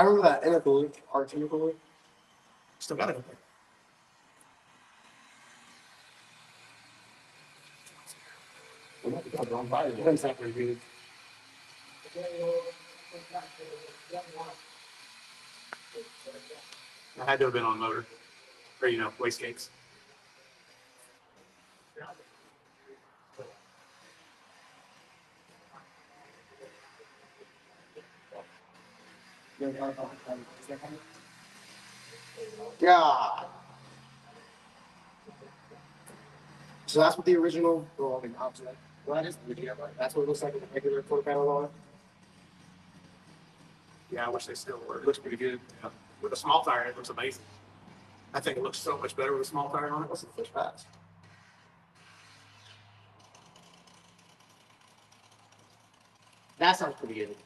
remember that NFL RT. Still got it up there. That's not pretty good. I had to have been on motor. Or, waste cakes. God. So that's what the original, well, I mean, obviously, well, that is the original, right? That's what it looks like with the regular quarter panel on it. Yeah, I wish they still were. It looks pretty good. Yeah. With a small tire, it looks amazing. I think it looks so much better with a small tire on it. What's the first pass? That sounds pretty good.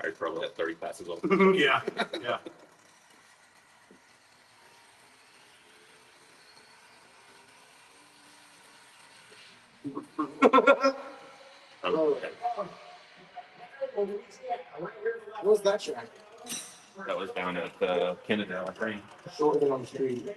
I probably had 30 passes on. Yeah, yeah. What's that track? That was down at Kennedale, I think. Shorter than on the street.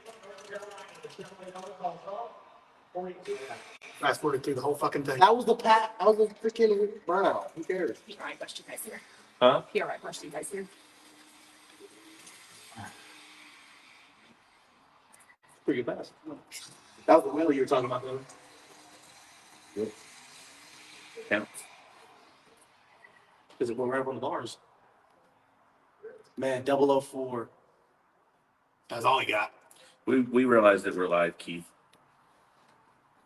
Fast forwarded through the whole fucking thing. That was the freaking burnout. Who cares? PRI brushed you guys here. Huh? PRI brushed you guys here. Pretty good pass. That was the wheel you were talking about, though. Good. Counts. Because it went right up on the bars. Man, 004. That's all he got. We realized that we're live, Keith.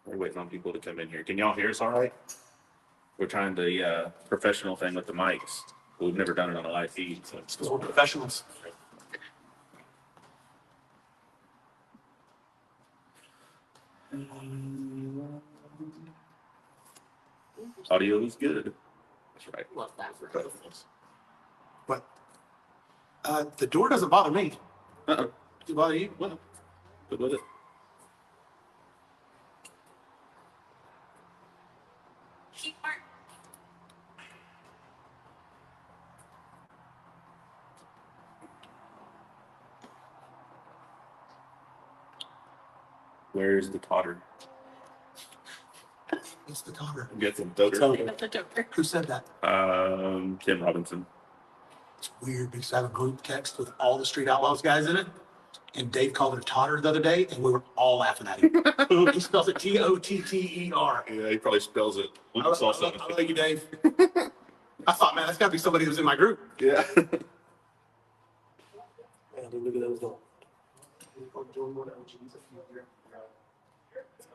We're waiting on people to come in here. Can y'all hear us all right? We're trying the professional thing with the mics. We've never done it on a live feed. So Because we're professionals. Audio is good. That's right. Love that. But the door doesn't bother me. Uh-uh. Does it bother you? Well, good with it. Keep Mark. Where's the Toter? It's the Toter. Get some Toter. The Toter. Who said that? Tim Robinson. It's weird because I have a group text with all the Street Outlaws guys in it. And Dave called it a Totter the other day, and we were all laughing at him. He spells it Totter. Yeah, he probably spells it. We I saw something. love you, Dave. I thought, man, that's got to be somebody who's in my group. Yeah. Man, look at those dogs.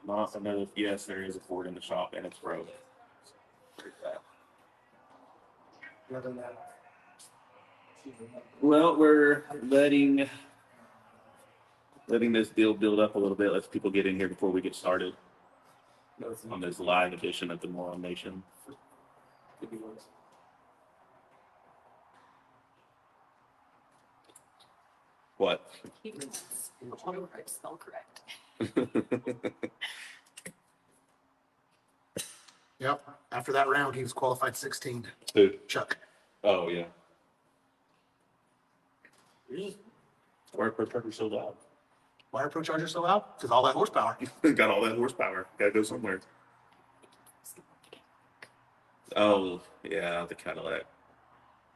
Not another. Yes, there is a Ford in the shop, and it's broke. Well, we're letting this deal build up a little bit. Let people get in here before we get started on this live edition of the Moron Nation. What? He was autocorrect spell correct. Yep. After that round, he was qualified 16. Who? Chuck. Oh yeah. Why are truckers so loud? Why are Pro Chargers so loud? Because all that horsepower. Got all that horsepower. Gotta go somewhere. Oh yeah, the Cadillac.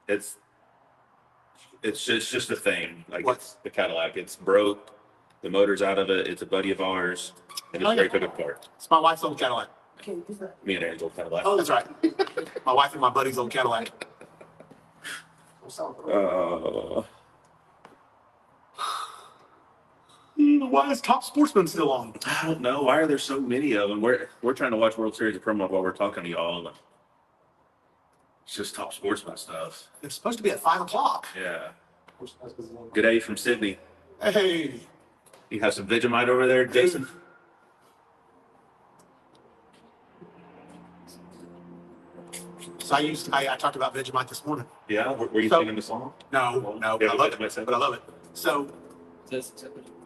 It's just a thing. Like What? it's the Cadillac. It's broke. The motor's out of it. It's a buddy of ours, and it's very good apart. It's my wife's old Cadillac. Me and Aaron's old Cadillac. Oh, that's right. My wife and my buddy's old Cadillac. Why is Top Sportsman still on? I don't know. Why are there so many of them? We're trying to watch World Series of Promo while we're talking to y'all. It's just Top Sportsman stuff. It's supposed to be at 5 o'clock. Yeah. Good day from Sydney. Hey. You have some Vegemite over there, Jason? So I talked about Vegemite this morning. Yeah, were you So- singing the song? No, Yeah, but I love Vegemite it. said- But I love it. So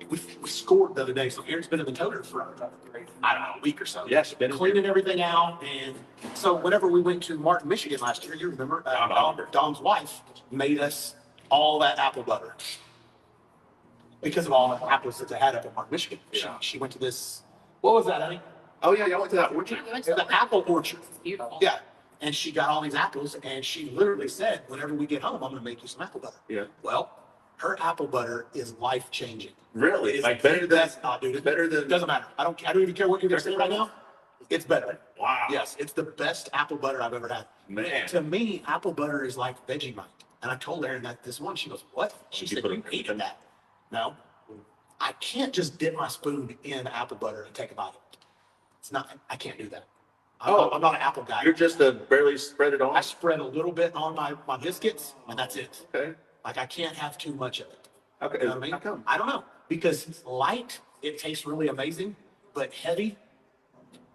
we scored the other day. So Erin's been in the Toter for, I don't know, a week or so. Yeah, she's been in Cleaning everything out. And so whenever we went to Martin, Michigan last year, you remember, Dom's wife made us all that apple butter because of all the apples that they had up in Martin, Michigan. Yeah. She went to this, what was that, honey? Oh yeah, y'all went to that orchard. We went It to was an apple orchard. Beautiful. Yeah. And she got all these apples and she literally said, whenever we get home, I'm going to make you some apple butter. Yeah. Well, her apple butter is life changing. Really? It's Like better than dude, it's better than- it doesn't matter. I don't even care what you're gonna say right now. It's better. Wow. Yes, it's the best apple butter I've ever had. Man. To me, apple butter is like Vegemite. And I told Erin that this morning. She goes, "What?" She You said, put "You it- hated that." No, I can't just dip my spoon in apple butter and take a bite. It's not. I can't do that. I'm not an apple guy. You're just barely spread it on. I spread a little bit on my biscuits, and that's it. Okay. Like I can't have too much of it. Okay. You know what I mean? How come? I don't know. Because it's light, it tastes really amazing, but heavy,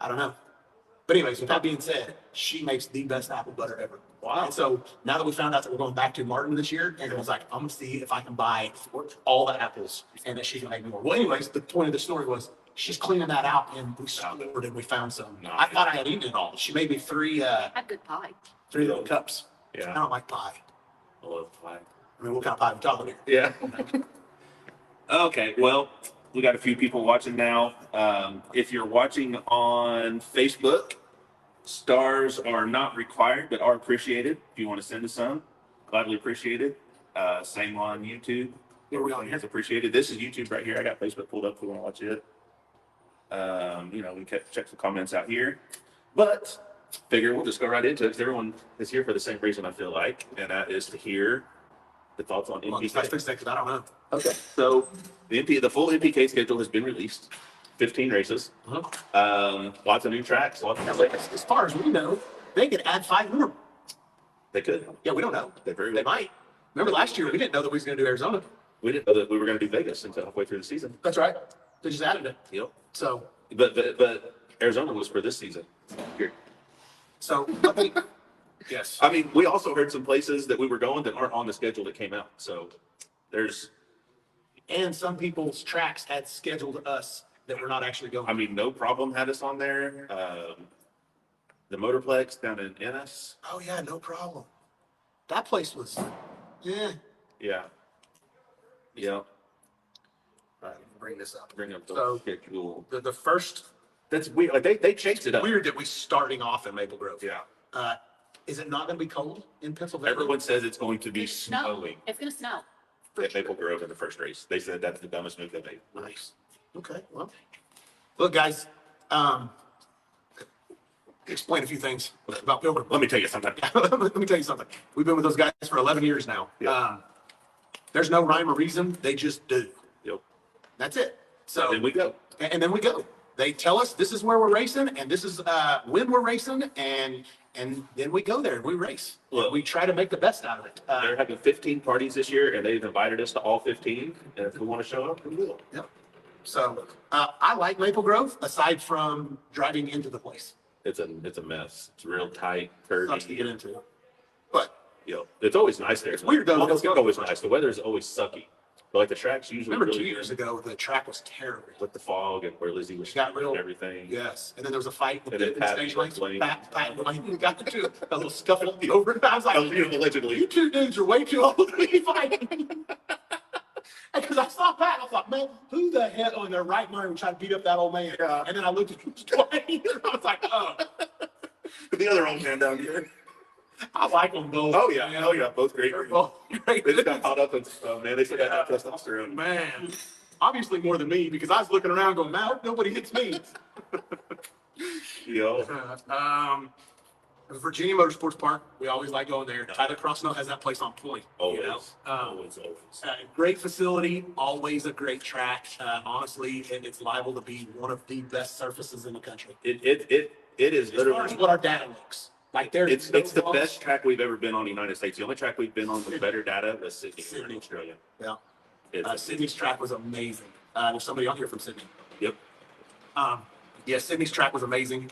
I don't know. But anyways, with that being said, she makes the best apple butter ever. Wow. And so now that we found out that we're going back to Martin this year, and I was like, I'm gonna see if I can buy all the apples and that she can make more. Well, anyways, the point of the story was she's cleaning that out and we scored and we found some. Nice. I thought I had eaten it all. She made me three Had good pie. little cups. I Yeah. don't like pie. I love pie. I mean, what kind of pie are we talking here? Yeah. Okay, well, we got a few people watching now. If you're watching on Facebook, stars are not required, but are appreciated. If you want to send us some, gladly appreciated. Same on YouTube. Where are we on here? It's appreciated. This is YouTube right here. I got Facebook pulled up if we want to watch it. We can check some comments out here. But figure we'll just go right into it because everyone is here for the same reason, I feel like, and that is to hear the thoughts on Well, NPK. let's fix that because I don't know. Okay. So the full NPK schedule has been released. 15 races. Lots of new tracks. Lots of As far as we know, they could add 5 more. They could. Yeah, we don't know. They very They well. might. Remember last year, we didn't know that we was going to do Arizona. We didn't know that we were going to do Vegas until halfway through the season. That's right. They just added it. Yep. So, But Arizona was for this season. Here. I think, yes. I mean, we also heard some places that we were going that aren't on the schedule that came out. So there's, And some people's tracks had scheduled us that we're not actually going. I mean, No Problem had us on there. The Motorplex down in Ennis. Oh, yeah, no problem. That place was, yeah. Yeah. Yeah. All right, let me bring this up. Bring up the So- schedule. The first, That's weird. Like they changed it up. weird that we starting off in Maple Grove. Yeah. Is it not going to be cold in Pennsylvania? Everyone says it's going to be It's snow. snowing It's gonna snow. at Maple Grove in the first race. They said that's the dumbest move they made. Nice. Okay, well, look, guys, explain a few things about Pilgrim. Let me tell you something. Let me tell you something. We've been with those guys for 11 years now. Yeah. There's no rhyme or reason. They just do. Yep. That's it. So, Then we go. and then we go. They tell us this is where we're racing and this is when we're racing and then we go there and we race. Look. We try to make the best out of it. They're having 15 parties this year, and they've invited us to all 15. And if we want to show up, we will. Yep. So I like Maple Grove aside from driving into the place. It's a mess. It's real tight, Sucks to curvy. get into. But You know, it's always nice there. It's weird, though. Well, it's always nice. The weather's always sucky, but like the track's usually remember really 2 years ago, the track was terrible. with the fog and where Lizzie was Got real- and everything. Yes, and then there was a fight in And then the Pat stage was lanes. late. Pat and Blaine got into a little scuffle over it. I was like, Allegedly. you two dudes are way too old to be fighting. Because I saw Pat, I thought, man, who the hell in their right mind would try to beat up that old man? Yeah. And then I looked at Dwayne, I was like, oh, The other old man down here. I like them both. Oh yeah, both great. They're both great. They just got caught up in stuff, man. They still got that testosterone. Man, obviously more than me because I was looking around going, man, nobody hits me. You know, Virginia Motorsports Park, we always like going there. Tyler Crossnow has that place on point. always, You know? always. Great facility, always a great track. Honestly, it's liable to be one of the best surfaces in the country. It is As far as literally. what our data looks like, there's It's the no best track we've ever been on in the United States. The only track we've been on with better data was Sydney, here in Sydney. Australia. Yeah. It's- Sydney's track was amazing. There's somebody on here from Sydney. Yep. Yeah, Sydney's track was amazing.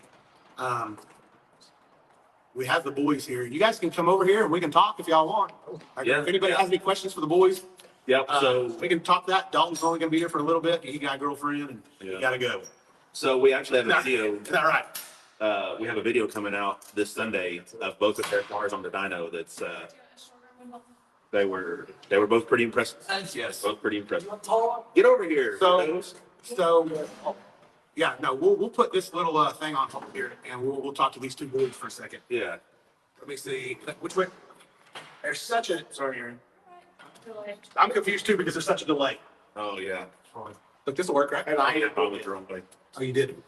we have the boys here. You guys can come over here and we can talk if y'all want. Yeah. If anybody has any questions for the boys, Yep. So we can talk that. Dalton's only gonna be here for a little bit. He got a girlfriend and he gotta go. we actually have a Is video. that right? We have a video coming out this Sunday of both of their cars on the dyno. That's they were both pretty impressive. Yes. Both pretty impressive. Get over here. Yeah, no, we'll put this little thing on hold here and we'll talk to these two boys for a second. Yeah. Let me see, which way? There's such a, sorry, Aaron. I'm confused too because there's such a delay. Oh yeah. Look, this will work, right? I went the wrong way. Oh, you did?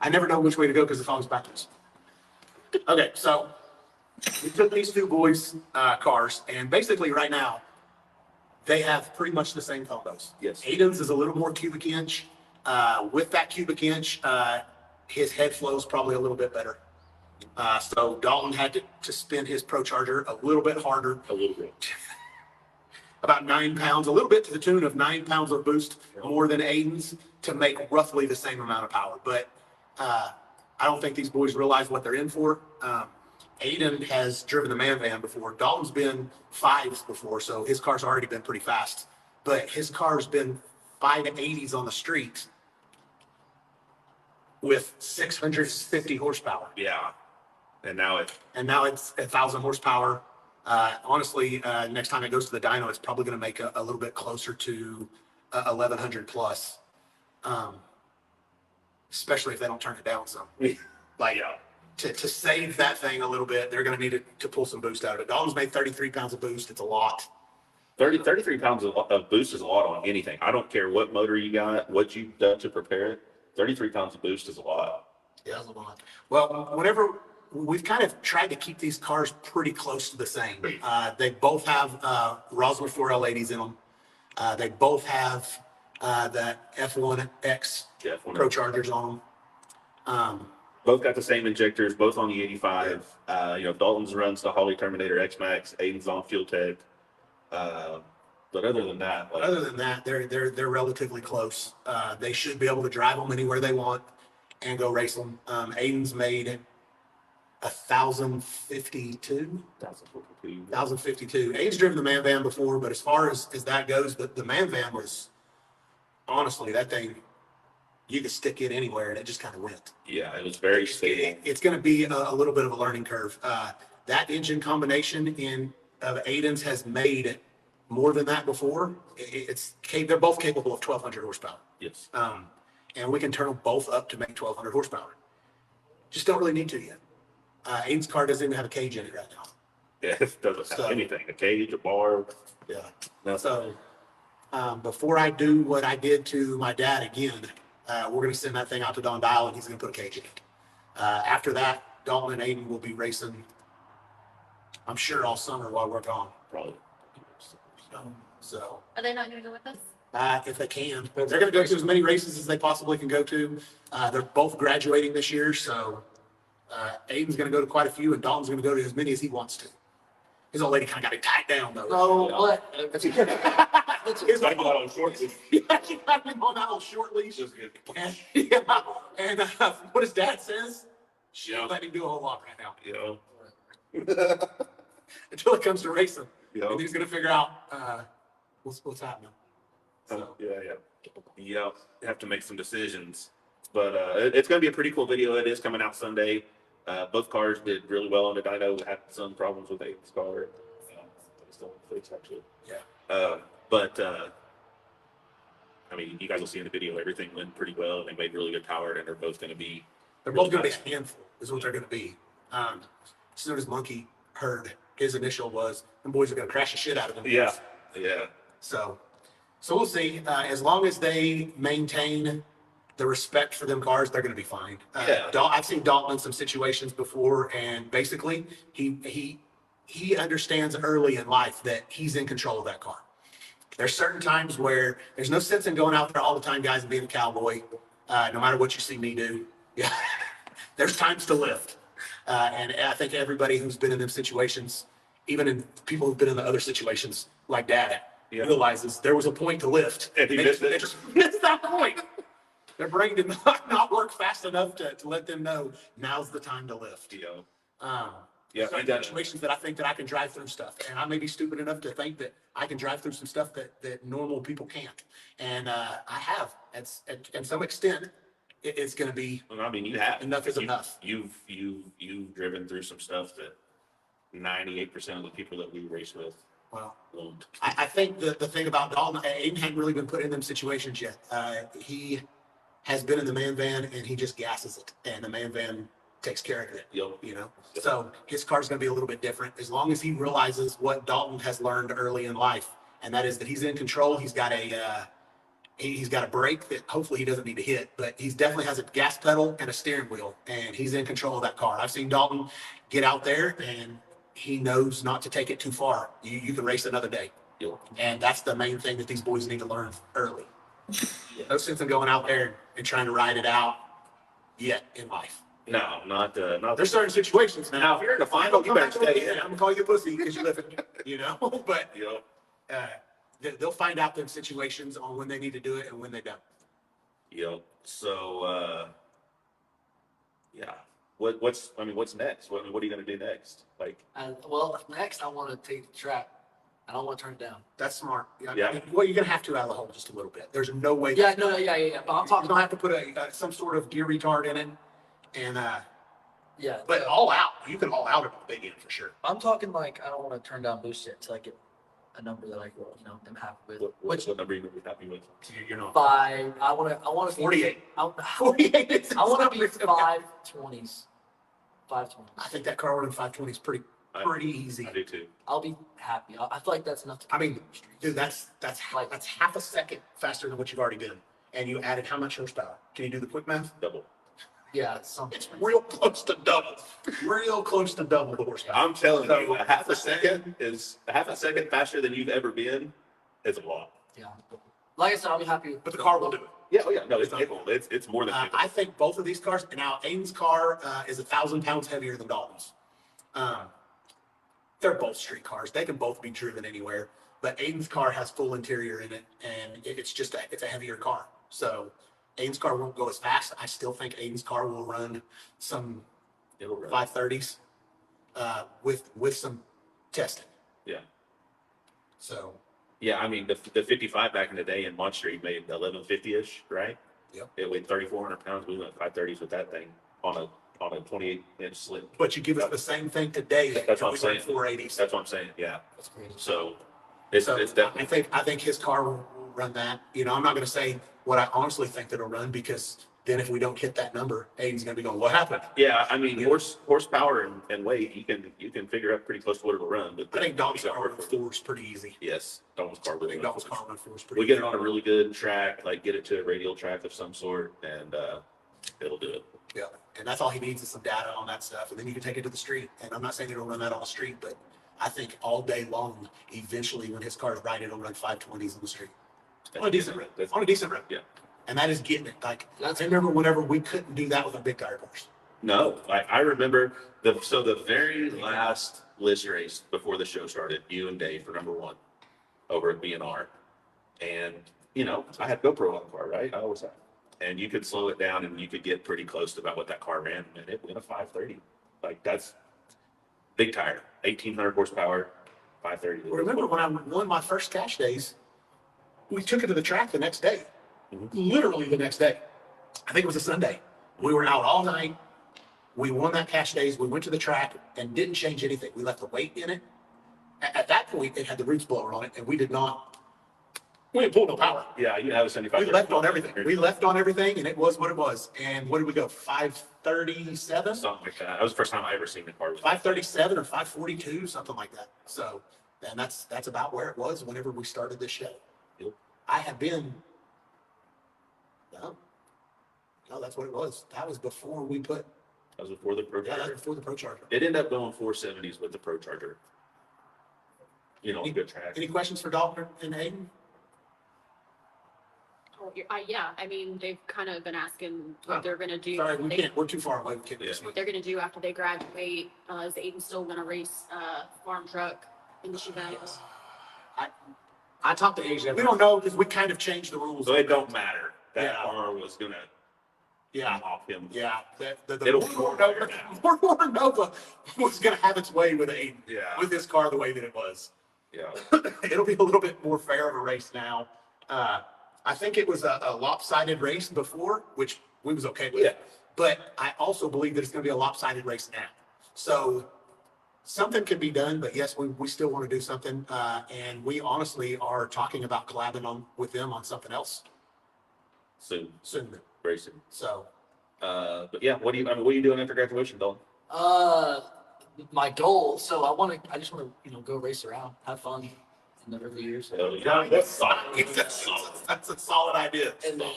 I never know which way to go because it's always backwards. Okay, so we took these two boys' cars and basically right now, they have pretty much the same combos. Yes. Aiden's is a little more cubic inch. With that cubic inch, his head flow is probably a little bit better. So Dalton had to spin his Pro Charger a little bit harder, A little bit. about 9 pounds, a little bit to the tune of 9 pounds of boost more than Aiden's to make roughly the same amount of power. But I don't think these boys realize what they're in for. Aiden has driven the man van before. Dalton's been 5s before, so his car's already been pretty fast. But his car's been 580s on the street with 650 horsepower. Yeah. And now And now it's 1,000 horsepower. Honestly, next time it goes to the dyno, it's probably going to make a little bit closer to 1,100 plus. Especially if they don't turn it down some. Like, to save that thing a little bit, they're going to need to pull some boost out of it. Dalton's made 33 pounds of boost. It's a lot. 33 pounds of boost is a lot on anything. I don't care what motor you got, what you've done to prepare it. 33 pounds of boost is a lot. Yeah, that's a lot. Well, whenever we've kind of tried to keep these cars pretty close to the same. They both have Roswell 4L80s in them. They both have the F1X Pro Chargers on them. Both got the same injectors, both on the 85. Dalton's runs the Holly Terminator X Max. Aiden's on Fuel Tech. But other than that, They're relatively close. They should be able to drive them anywhere they want and go race them. Aiden's made 1,052. 1,052. Aiden's driven the man van before, but as far as that goes, the man van was honestly that thing. You could stick it anywhere and it just kind of went. Yeah, it was very stable. It's going to be a little bit of a learning curve. That engine combination of Aiden's has made more than that before. They're both capable of 1,200 horsepower. Yes. And we can turn them both up to make 1,200 horsepower. Just don't really need to yet. Aiden's car doesn't even have a cage in it right now. Yeah, it doesn't have anything. A cage, a bar. Yeah. No. So before I do what I did to my dad again, we're going to send that thing out to Don Dial and he's going to put a cage in it. After that, Dalton and Aiden will be racing, I'm sure, all summer while we're gone. Probably. So Are they not gonna go with us? if they can, they're going to go to as many races as they possibly can go to. They're both graduating this year, so Aiden's going to go to quite a few and Dalton's going to go to as many as he wants to. His old lady kind of got it tied down though. So what? His Talking about on short leash. Yeah, she got him on that little short leash. Just good. And what his dad says, she don't let him do a whole lot right now until it comes to racing. And he's gonna figure out what's happening. So. Yeah. Have to make some decisions, but it's going to be a pretty cool video. It is coming out Sunday. Both cars did really well on the dyno. Had some problems with Aiden's car. Still fixed actually. Yeah. I mean, you guys will see in the video, everything went pretty well, and they made really good power, and they're both going to be. They're both gonna be a handful, is what they're gonna be. As soon as Monkey heard his initial was, them boys are gonna crash the shit out of him. Yeah. So we'll see. As long as they maintain the respect for them cars, they're going to be fine. I've seen Dalton in some situations before, and basically he understands early in life that he's in control of that car. There's certain times where there's no sense in going out there all the time, guys, and being a cowboy, no matter what you see me do. Yeah, there's times to lift, and I think everybody who's been in them situations, even in people who've been in the other situations like Dad, realizes there was a point to lift. And he missed it. They just missed that point. Their brain did not work fast enough to let them know now's the time to lift. Yeah, I got it. situations that I think that I can drive through stuff, and I may be stupid enough to think that I can drive through some stuff that normal people can't, and I have. At some extent, it's going to be Well, I mean, you have enough is You- enough. You've driven through some stuff that 98% of the people that we race with Well, won't. I think the thing about Dalton, Aiden hadn't really been put in them situations yet. He has been in the man van and he just gasses it, and the man van takes care of it. Yep. You know, so his car's going to be a little bit different as long as he realizes what Dalton has learned early in life, and that is that he's in control. He's got a brake that hopefully he doesn't need to hit, but he definitely has a gas pedal and a steering wheel, and he's in control of that car. I've seen Dalton get out there and he knows not to take it too far. You can race another day. Yep. And that's the main thing that these boys need to learn early. No sense in going out there and trying to ride it out yet in life. No, not There's certain situations now. Now, if you're in the final, you better stay in. I'm gonna call you a pussy because you live it, you know. But You know, they'll find out them situations on when they need to do it and when they don't. So, yeah. What's next? What are you gonna do next? Like, Well, next I want to take the track. I don't want to turn it down. That's smart. Yeah. Well, you're gonna have to out of the hole just a little bit. There's no way. Yeah, no, yeah. But I'm You talking. don't have to put some sort of gear retard in it, and Yeah, but all out. You can all out it on the big end for sure. I'm talking like I don't want to turn down boost yet until I get a number that I am happy with. Which what number are you gonna be happy with? You're not 5? I want to 48. I 48. want to be 520s. 520s. I think that car running 520 is pretty easy. I do too. I'll be happy. I feel like that's enough to. I mean, dude, that's half a second faster than what you've already been, and you added how much horsepower? Can you do the quick math? Double. Yeah, it's something. It's real close to double. Real close to double the horsepower. I'm telling So, you, a half a second faster than you've ever been is a lot. Yeah. Like I said, I'll be happy with. But the car will do it. Yeah, oh yeah, no, it's capable. It's more than capable. I think both of these cars. Now, Aiden's car is 1,000 pounds heavier than Dalton's. They're both street cars. They can both be driven anywhere. But Aiden's car has full interior in it, and it's a heavier car. So Aiden's car won't go as fast. I still think Aiden's car will run some It'll run. 530s with some testing. Yeah. So Yeah, I mean, the 55 back in the day in Mont Street made 1150-ish, right? Yep. It weighed 3,400 pounds. We went 530s with that thing on a 28-inch slit. but you give us the same thing today. That's what I'm we saying. run 480s. That's what I'm saying. Yeah. That's crazy. So it's definitely. I think his car will run that. You know, I'm not going to say what I honestly think that'll run, because then if we don't hit that number, Aiden's going to be going, "What happened?" Yeah, I mean, horsepower and weight, you can figure out pretty close to what it'll run. But I think Dalton's car run 4 is pretty easy. Yes, Dalton's car I will think run. Dalton's car run 4 is pretty. We get it on a really good track, like get it to a radial track of some sort, and it'll do it. Yeah, and that's all he needs is some data on that stuff, and then you can take it to the street. And I'm not saying it'll run that on the street, but I think all day long, eventually, when his car's right, it'll run 520s on the street on a decent road. On a decent road. Yeah. And that is getting it. Like, I remember whenever we couldn't do that with a big tire cars. No, I remember the very last list race before the show started, you and Dave for number 1 over at B&R. And, I had GoPro on the car, right? I always have. And you could slow it down and you could get pretty close to about what that car ran. And it went a 530. Like, that's big tire, 1,800 horsepower, 530. Well, remember when I won my first cash days, we took it to the track the next day. Literally the next day. I think it was a Sunday. We were out all night. We won that cash days. We went to the track and didn't change anything. We left the weight in it. At that point, it had the roots blower on it, and we didn't pull no power. Yeah, you have a 75. We left on everything. We left on everything, and it was what it was. And what did we go? 537? Something like that. That was the first time I ever seen the car. 537 or 542, something like that. So, and that's about where it was whenever we started this show. Yep. I have been. No, that's what it was. That was before we put. That was before the Pro Yeah, Charger. that's before the Pro Charger. It ended up going 470s with the Pro Charger. Good track. Any questions for Dalton and Aiden? Oh, yeah, I mean, they've kind of been asking what they're gonna do. Sorry, we can't. We're too far away. We can't do this Yeah. one. They're gonna do after they graduate. Is Aiden still gonna race farm truck in the event? I talked to Asia. We don't know because we kind of changed the rules. So it don't matter. That Yeah. car was gonna. Yeah. off him. Yeah, the It'll War Nova was going to have its way with Aiden, Yeah. with his car the way that it was. Yeah. It'll be a little bit more fair of a race now. I think it was a lopsided race before, which we was okay with. Yeah. But I also believe that it's going to be a lopsided race now. So something can be done, but yes, we still want to do something. And we honestly are talking about collabing with them on something else Soon. soon. Very soon. So But yeah, what are you doing after graduation, Dalton? My goal. So I just want to, go race around, have fun in the early years. Yeah, that's solid. that's a solid idea. And then,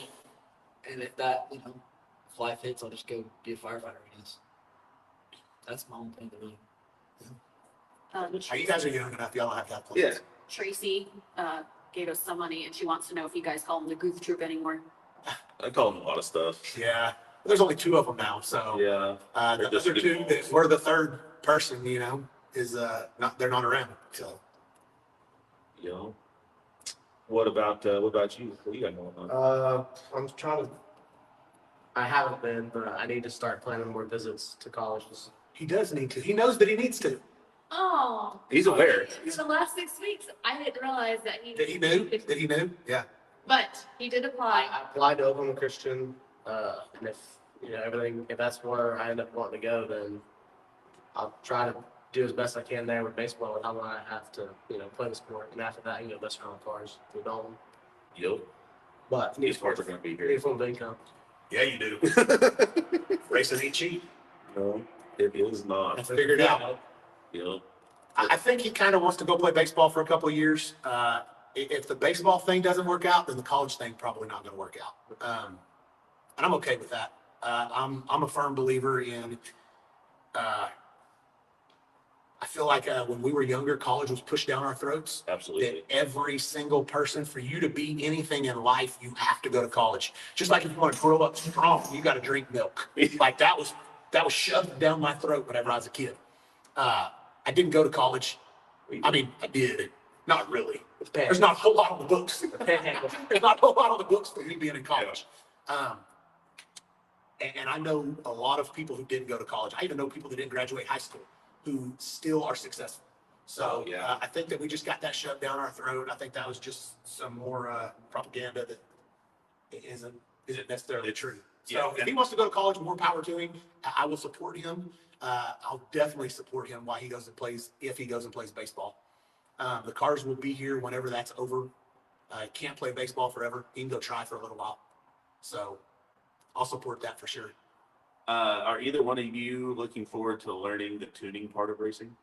and if that, if life hits, I'll just go be a firefighter, I guess. That's my own thing to really. You guys are young enough. Y'all don't have to have plans. Yeah. Tracy gave us some money, and she wants to know if you guys call them the Goof Troop anymore. I call him a lot of stuff. Yeah. There's only 2 of them now, so Yeah. the They're just other 2 that we're the third person, is they're not around. So You know. What about you? What you got going on? I'm trying to. I haven't been, but I need to start planning more visits to colleges. he does need to. He knows that he needs to. Oh. He's aware. For the last 6 weeks, I didn't realize that he. That he knew. That he knew. Yeah. But he did apply. I applied to Oklahoma Christian, and if that's where I end up wanting to go, then I'll try to do as best I can there with baseball and how long I have to, play the sport. And after that, best around cars with Dalton. Yo, But these parts are going to be need here. a full income. Yeah, you do. Racing ain't cheap. No, it is not. Figured out. You know. I think he kind of wants to go play baseball for a couple of years. If the baseball thing doesn't work out, then the college thing probably not going to work out. And I'm okay with that. I'm a firm believer in. I feel like when we were younger, college was pushed down our throats. Absolutely. That every single person, for you to be anything in life, you have to go to college. Just like if you want to grow up strong, you got to drink milk. Like that was shoved down my throat whenever I was a kid. I didn't go to college. I mean, I did. Not really. There's not a whole lot on the books. There's not a whole lot on the books for me being in college. And I know a lot of people who didn't go to college. I even know people that didn't graduate high school who still are successful. So yeah. I think that we just got that shoved down our throat. I think that was just some more propaganda that isn't necessarily true. So Yeah. if he wants to go to college, more power to him. I will support him. I'll definitely support him while he goes and plays, if he goes and plays baseball. The cars will be here whenever that's over. Can't play baseball forever. He can go try for a little while. So I'll support that for sure. Are either one of you looking forward to learning the tuning part of racing?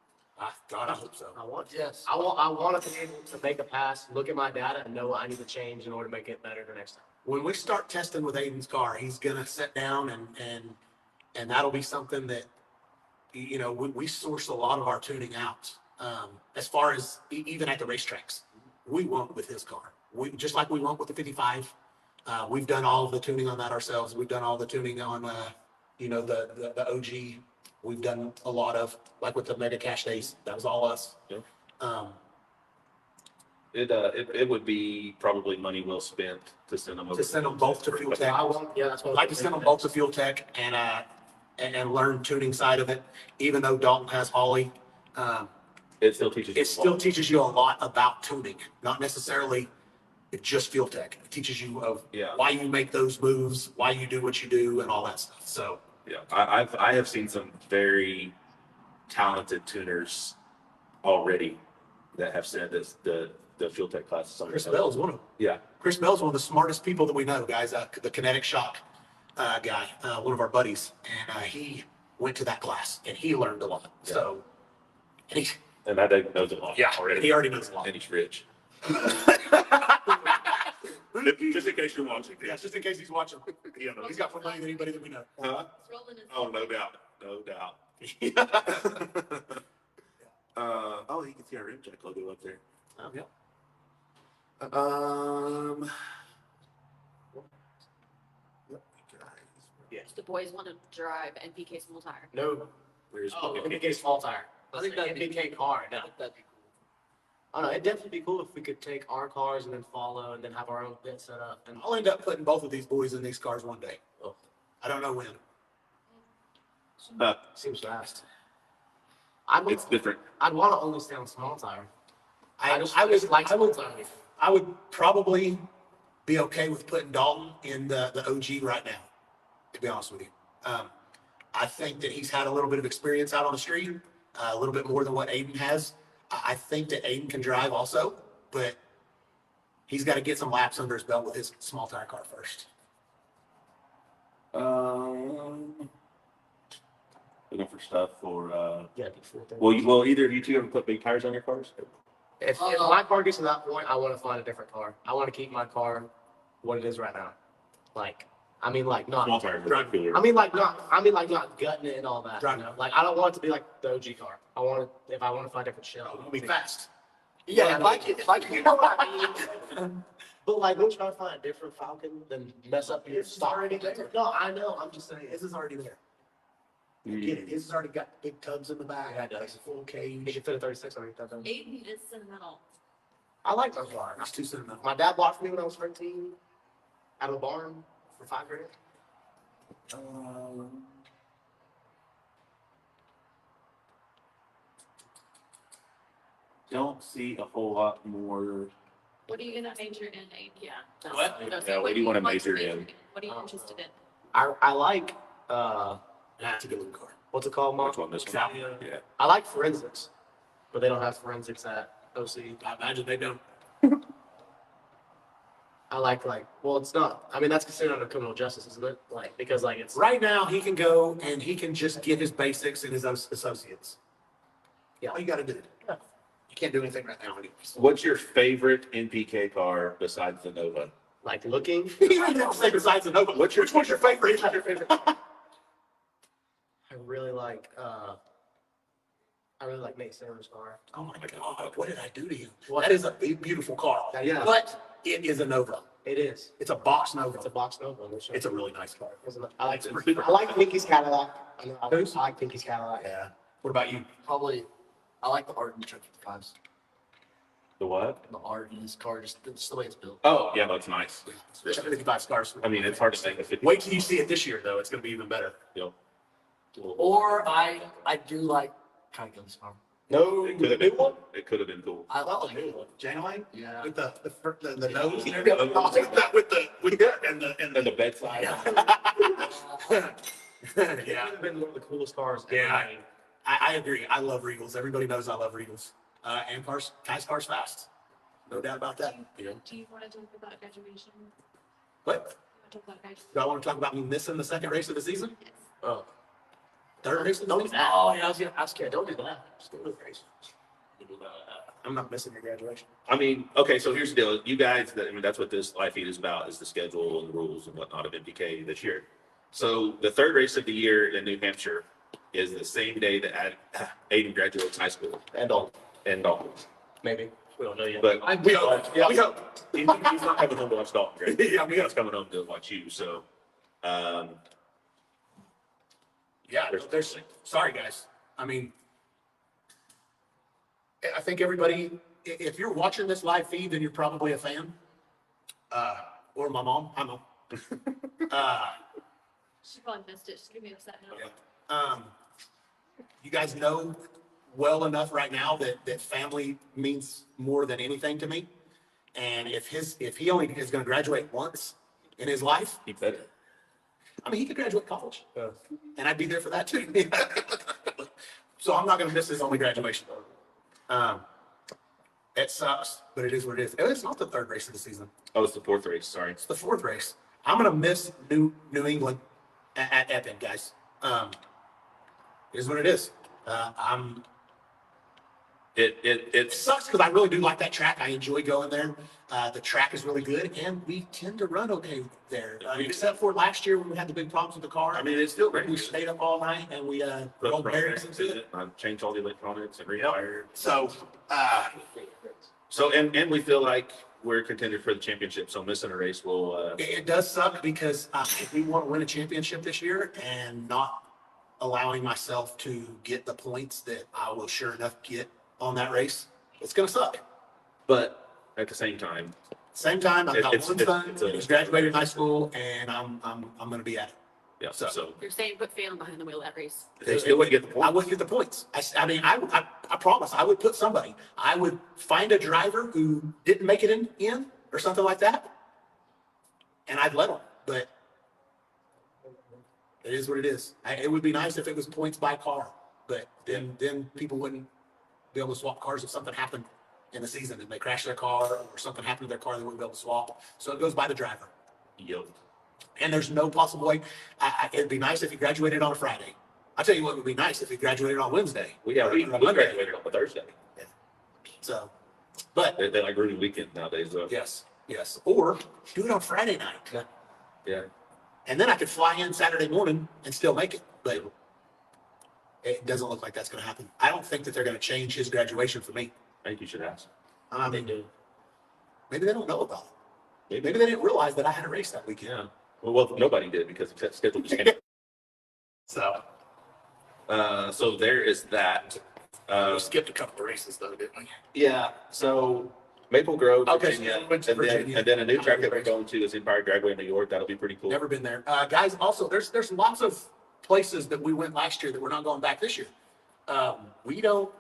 God, I hope so. I want to. Yes. I want to be able to make a pass, look at my data, and know what I need to change in order to make it better the next time. When we start testing with Aiden's car, he's gonna sit down and that'll be something that we source a lot of our tuning out. As far as even at the racetracks, we won't with his car. We just like we won't with the 55. We've done all of the tuning on that ourselves. We've done all the tuning on the OG. We've done a lot of, like with the Mega Cash Days. That was all us. Yeah. Um, It would be probably money well spent to send them over. to send them both to Fuel Tech. That's what I'd like to send them both to Fuel Tech and learn tuning side of it. Even though Dalton has Holly, It still teaches. it still teaches you a lot about tuning, not necessarily just Fuel Tech. It teaches you of Yeah. why you make those moves, why you do what you do, and all that stuff. So Yeah, I have seen some very talented tuners already that have said this the Fuel Tech class is something. Chris Bell's one of them. Yeah. Chris Bell's one of the smartest people that we know, guys. The Kinetic Shock guy, one of our buddies, and he went to that class and he learned a lot. Yeah. So, and And that dude knows a lot. Already. he already knows a lot. And he's rich. Just in case you're watching. Yeah, just in case he's watching. He's got more money than anybody that we know. Huh? It's rolling his- Oh, no doubt. No doubt. Oh, you can see our Rimjack logo up there. Yep. The boys want to drive NPK small tire. No. Where's NPK small tire. I think that'd be NPK car. No. I think that'd be cool. I don't know. It'd definitely be cool if we could take our cars and then follow and then have our own pit set up. And I'll end up putting both of these boys in these cars one day. Oh. I don't know when. Seems fast. It's different. I'd want to only stay on small tire. I would like I small would tire. I would probably be okay with putting Dalton in the OG right now, to be honest with you. I think that he's had a little bit of experience out on the street, a little bit more than what Aiden has. I think that Aiden can drive also, but he's got to get some laps under his belt with his small tire car first. Looking for stuff for, Yeah, before that. well, either of you two ever put big tires on your cars? If my car gets to that point, I want to find a different car. I want to keep my car what it is right now. Like, I mean, like not. Small tires are cooler. I mean, like not gutting it and all that. You know? Like, I don't want it to be like the OG car. I want it, if I want to find a different shell. It'll be fast. Yeah, if I can, You know what I mean? But like, we're trying to find a different Falcon than mess up your It's already stock. there. No, I know. I'm just saying. His is already there. Get it. His has already got big tubs in the back. Yeah, it does. It's a full He cage. can fit a 36 on it. That doesn't- Aiden is sentimental. I like those cars. It's too sentimental. My dad bought for me when I was 13 out of a barn for $5,000. Don't see a whole lot more. What are you gonna major in, Aiden? Yeah. What? Yeah, what do you wanna major in? What are you interested in? I like That's a good looking car. what's it called, Mom? Which one? This one? Yeah. Yeah. I like forensics, but they don't have forensics at OC. I imagine they don't. I like well, it's not. I mean, that's considered under criminal justice, isn't it? Like because like it's Right now, he can go and he can just get his basics and his associates. Yeah. All you got to do. Yeah. You can't do anything right now anyways. What's your favorite NPK car besides the Nova? like looking. You don't have to say besides the Nova. Which one's your favorite? I really like Nate Sarah's car. Oh my God, what did I do to him? What? That is a beautiful car. Yeah. But it is a Nova. It is. It's a box Nova. It's a box Nova. It's a really nice car. I like It's pretty- I like Pinky's Cadillac. I Whose? like Pinky's Cadillac. Yeah. What about you? probably, I like the art in the truck 55s. The what? The art in this car, just the way it's built. Oh, yeah, that's nice. Especially 55 cars. I mean, it's hard to make a 50. Wait till you see it this year, though. It's going to be even better. You know, Or I do like kind of this car. No, it could have been cool. It could have been cool. I love the new one. Janeway? Yeah. With the nose and Yeah. everything. with the and And the bedside. Yeah. It's been one of the coolest cars. ever Yeah. made. I agree. I love Regals. Everybody knows I love Regals. And cars, Kai's car's fast. No doubt about that. Do you want to talk about graduation? What? You want to talk about graduation? Do I want to talk about me missing the second race of the season? Yes. Oh, Third race of the don't do season? that. Oh, yeah, I was gonna ask you. Don't do that. Just go to the race. I'm not missing your graduation. I mean, okay, so here's the deal. You guys, I mean, that's what this live feed is about, is the schedule and the rules and whatnot of NPK this year. So the third race of the year in New Hampshire is the same day that Aiden graduates high school And Dalton, and Dalton. maybe. We don't know yet. But We hope. Yeah. We hope. he's not coming home to watch Dalton graduate. Yeah, we He's hope. coming home to watch you. So, Yeah, there's, sorry, guys. I mean, I think everybody, if you're watching this live feed, then you're probably a fan. Or my mom. Hi, Mom. She probably missed it. She's gonna be upset now. You guys know well enough right now that family means more than anything to me. And if he only is going to graduate once in his life, he better. I mean, he could graduate college, Yeah. and I'd be there for that too. So I'm not going to miss his only graduation. It sucks, but it is what it is. It's not the third race of the season. Oh, it's the fourth race. Sorry. It's the fourth race. I'm going to miss New England at Epic, guys. It is what it is. It It's sucks because I really do like that track. I enjoy going there. The track is really good, and we tend to run okay there. Except for last year when we had the big problems with the car. I mean, it's still great. We stayed up all night and we rolled bearings into it. I changed all the electronics and rewired. So, So, and we feel like we're contended for the championship. So missing a race will, it does suck because if we want to win a championship this year and not allowing myself to get the points that I will sure enough get on that race, it's going to suck. but at the same time, Same time, I've got It's- one it's- son it's a- who's graduated high school, and I'm going to be at it. Yeah, So- so You're saying put Phantom behind the wheel of that race. they still wouldn't get the I point. wouldn't get the points. I mean, I promise I would put somebody. I would find a driver who didn't make it in or something like that, and I'd let them. But it is what it is. It would be nice if it was points by car, but then people wouldn't be able to swap cars if something happened in the season and they crashed their car or something happened to their car, they wouldn't be able to swap. So it goes by the driver. Yep. And there's no possible way. It'd be nice if you graduated on a Friday. I'll tell you what would be nice if you graduated on Wednesday. We or graduated on a Thursday. So, but They like ruining weekend nowadays, though. yes. Or do it on Friday night. Yeah. And then I could fly in Saturday morning and still make it. But it doesn't look like that's going to happen. I don't think that they're going to change his graduation for me. I think you should ask. They do. Maybe they don't know about it. Maybe they didn't realize that I had a race that weekend. Yeah. Well, nobody did because the schedule just came. So So there is that. we skipped a couple of races though, didn't we? Yeah. So Maple Grove, Okay, Virginia, so we went to and then Virginia. and then a new track that we're going to is Empire Dragway, New York. That'll be pretty cool. Never been there. Guys, also, there's lots of places that we went last year that we're not going back this year. We don't,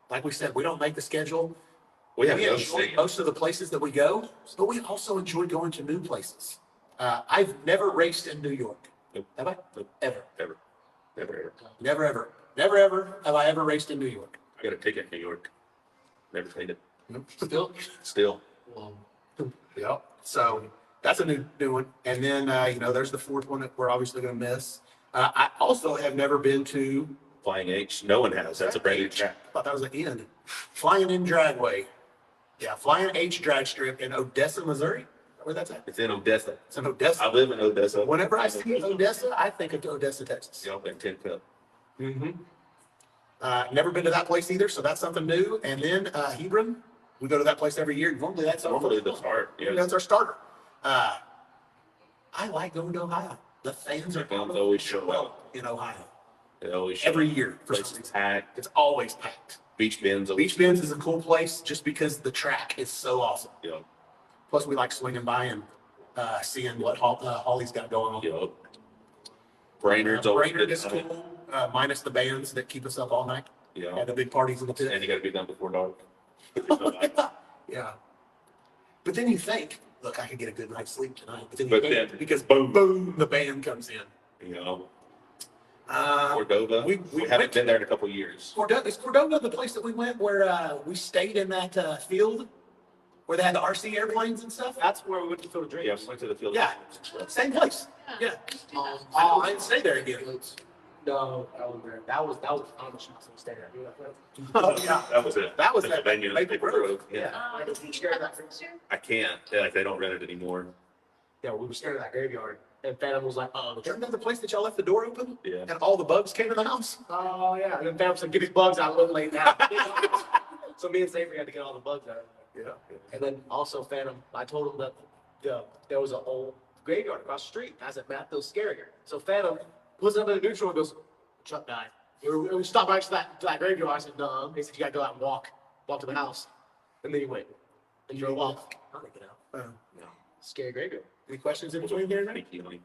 like we said, we don't make the schedule. We have no enjoy say. most of the places that we go, but we also enjoy going to new places. I've never raced in New York. Nope. Have I? Nope. Ever. Ever. Never ever have I ever raced in New York. I got a ticket in New York. Never played it. Still? Still. Yeah. So that's a new one. And then, there's the fourth one that we're obviously going to miss. I also have never been to, Flying H. No one has. That's a brand new track. I thought that was an N. Flying in Dragway. Yeah, Flying H drag strip in Odessa, Missouri. Where that's at? It's in Odessa. It's in Odessa. I live in Odessa. Whenever I see Odessa, I think of Odessa, Texas. Yep, and 10 Cup. Mm-hmm. Never been to that place either, so that's something new. And then Hebron, we go to that place every year. Normally that's Normally the start. Yeah. That's our starter. I like going to Ohio. The fans are Fans always show up. in Ohio They always show every up. year. For some Place is reason. packed. It's always packed. Beach Bends. Beach Bends is a cool place just because the track is so awesome. Yep. Plus, we like swinging by and seeing what Holly's got going on. Yep. Brainerd's always Brainerd good. is cool, minus the bands that keep us up all night. Yeah. And the big parties in the And pit. you got to be done before dark. Yeah. But then you think, look, I could get a good night's sleep tonight. But then you But can't then, because boom. boom, the band comes in. You know, Uh, Cordova. we We went haven't to- been there in a couple of years. Cordova, is Cordova the place that we went where we stayed in that field where they had the RC airplanes and stuff? That's where we went to Field of Dreams. Yeah, we went to the field. Yeah. Same place. Yeah. I didn't stay there again. No, I wasn't there. That was Amish house we stayed at. Oh, yeah. That was it. That was The that venue, Maple Grove. Yeah. Oh, We were scared of that. I can't. Yeah, like they don't rent it anymore. Yeah, we were scared of that graveyard. And Phantom was like, Remember the place that y'all left the door open Yeah. and all the bugs came in the house? oh yeah. And then Phantom said, get these bugs out, look late now. So me and Savory had to get all the bugs out. Yeah. And then also Phantom, I told him that there was an old graveyard across the street. I said, Matt, feels scarier. So Phantom puts it up in the neutral and goes, Chuck died. We stopped right to that graveyard. I said, no. He said, you gotta go out and walk to the house. And then he went and drove off. I'm like, no, scary graveyard. Any questions in between there? Thank you, honey.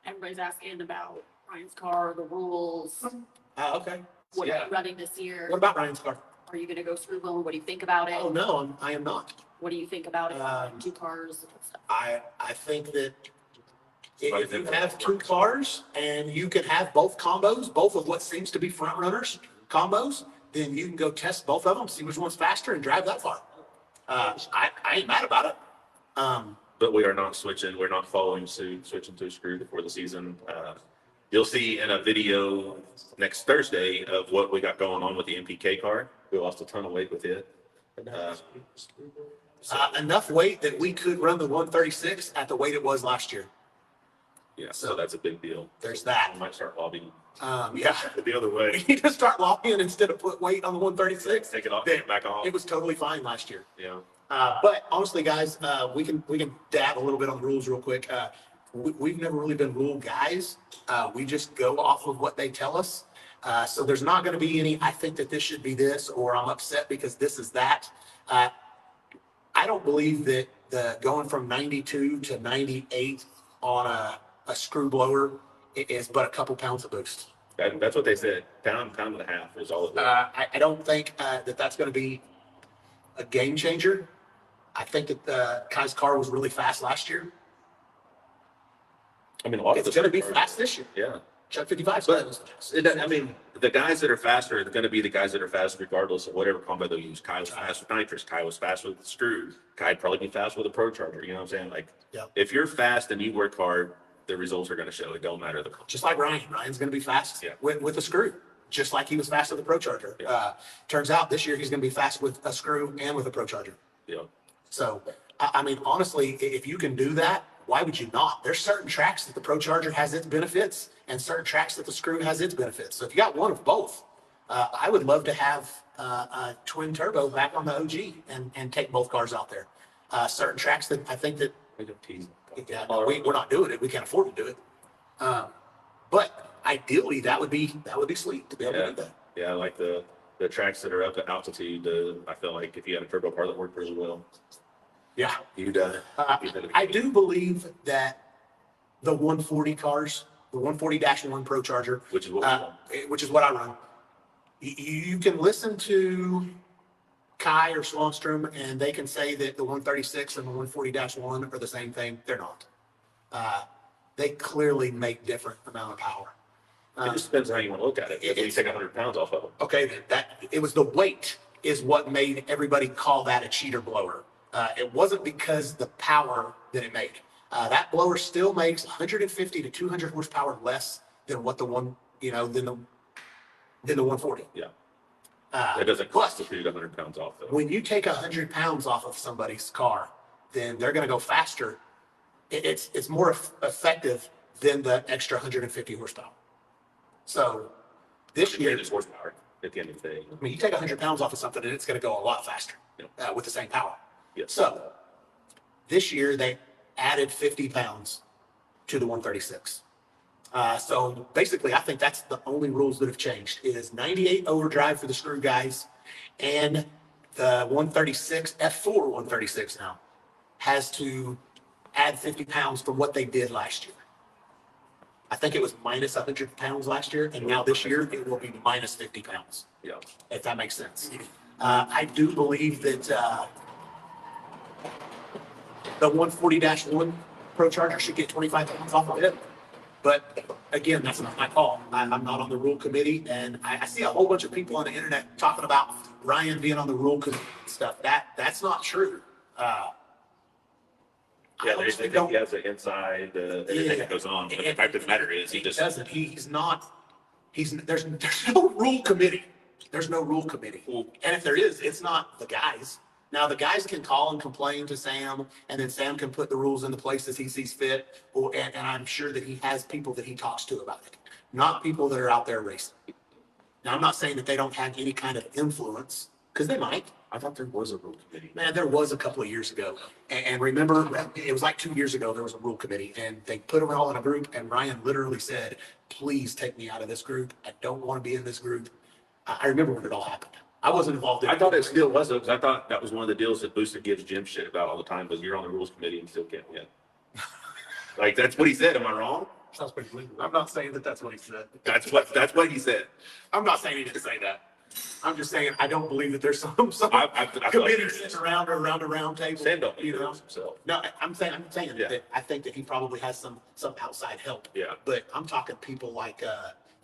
Everybody's asking about Ryan's car, the rules. Okay. What are Yeah. you running this year? What about Ryan's car? Are you gonna go screw wheel? What do you think about it? Oh, no, I am not. What do you think about it? Um, 2 cars and stuff. I think that if you have 2 cars and you can have both combos, both of what seems to be front runners combos, then you can go test both of them, see which one's faster and drive that far. I ain't mad about it. But we are not switching. We're not following suit, switching to a screw before the season. You'll see in a video next Thursday of what we got going on with the NPK car. We lost a ton of weight with it. Enough weight that we could run the 136 at the weight it was last year. Yeah, so that's a big deal. There's that. I might start lobbying Yeah. the other way. We need to start locking instead of put weight on the 136. Take it off, take it back off. It was totally fine last year. Yeah. But honestly, guys, we can dab a little bit on the rules real quick. We've never really been rule guys. We just go off of what they tell us. So there's not going to be any, I think that this should be this, or I'm upset because this is that. I don't believe that the going from 92 to 98 on a screw blower it is but a couple pounds of boost. That's what they said. Pound and a half is all of it. I don't think that that's going to be a game changer. I think that Kai's car was really fast last year. I mean, a lot of It's the going to be cars- fast this year. Yeah. Chuck 55. I mean, the guys that are faster are going to be the guys that are fast regardless of whatever combo they use. Kai was fast with nitrous. Kai was fast with the screw. Kai'd probably be fast with a pro charger. You know what I'm saying? Like, Yep. if you're fast and you work hard, the results are going to show. It don't matter the combo. Just like Ryan. Ryan's going to be fast Yeah. with a screw, just like he was fast with the Pro Charger. Yeah. Turns out this year he's going to be fast with a screw and with a Pro Charger. You know, So, I mean, honestly, if you can do that, why would you not? There's certain tracks that the Pro Charger has its benefits and certain tracks that the screw has its benefits. So if you got one of both, I would love to have a twin turbo back on the OG and take both cars out there. Certain tracks that I think that I don't tease. yeah, we're not doing it. We can't afford to do it. But ideally, that would be sweet to be able to do that. Yeah, like the tracks that are up at altitude. I feel like if you had a turbo car that worked really well, Yeah. you'd. I do believe that the 140 cars, the 140-1 Pro Charger, Which is what we want. which is what I run. You can listen to Kai or Swanstrom, and they can say that the 136 and the 140-1 are the same thing. They're not. They clearly make different amount of power. It just depends on how you want to look at it. If you take 100 pounds off of them. Okay, that it was the weight is what made everybody call that a cheater blower. It wasn't because the power that it made. That blower still makes 150 to 200 horsepower less than what the one, than the 140. Yeah. It doesn't cost to Plus, shoot 100 pounds off though. when you take 100 pounds off of somebody's car, then they're going to go faster. It's more effective than the extra 150 horsepower. So this year, It's horsepower at the end of the day. I mean, you take 100 pounds off of something and it's going to go a lot faster with the same power. Yes. So this year they added 50 pounds to the 136. So basically, I think that's the only rules that have changed is 98 overdrive for the screw guys, and the 136 F4 136 now has to add 50 pounds for what they did last year. I think it was minus 100 pounds last year, and now this year it will be minus 50 pounds, Yeah. if that makes sense. I do believe that the 140-1 Pro Charger should get 25 pounds off of it. But again, that's not my call. I'm not on the rule committee, and I see a whole bunch of people on the internet talking about Ryan being on the rule committee and stuff. That's not true. Yeah, they think he has the inside, everything that goes on. But the fact of the matter is, he just. doesn't. He's not. There's no rule committee. There's no rule committee. And if there is, it's not the guys. Now the guys can call and complain to Sam, and then Sam can put the rules into place as he sees fit. And I'm sure that he has people that he talks to about it, not people that are out there racing. Now I'm not saying that they don't have any kind of influence, because they might. I thought there was a rule committee. Man, there was a couple of years ago. And remember, it was like 2 years ago, there was a rule committee, and they put them all in a group, and Ryan literally said, please take me out of this group. I don't want to be in this group. I remember when it all happened. I wasn't involved in it. I thought it still was though, because I thought that was one of the deals that Booster gives Jim shit about all the time, was you're on the rules committee and still can't win. Like, that's what he said. Am I wrong? Sounds pretty legal. I'm not saying that that's what he said. That's what he said. I'm not saying he didn't say that. I'm just saying I don't believe that there's some I feel like committee there sitting is. around or around a round table. Sam don't you make the know. rules himself. No, I'm saying Yeah. that I think that he probably has some outside help. Yeah. But I'm talking people like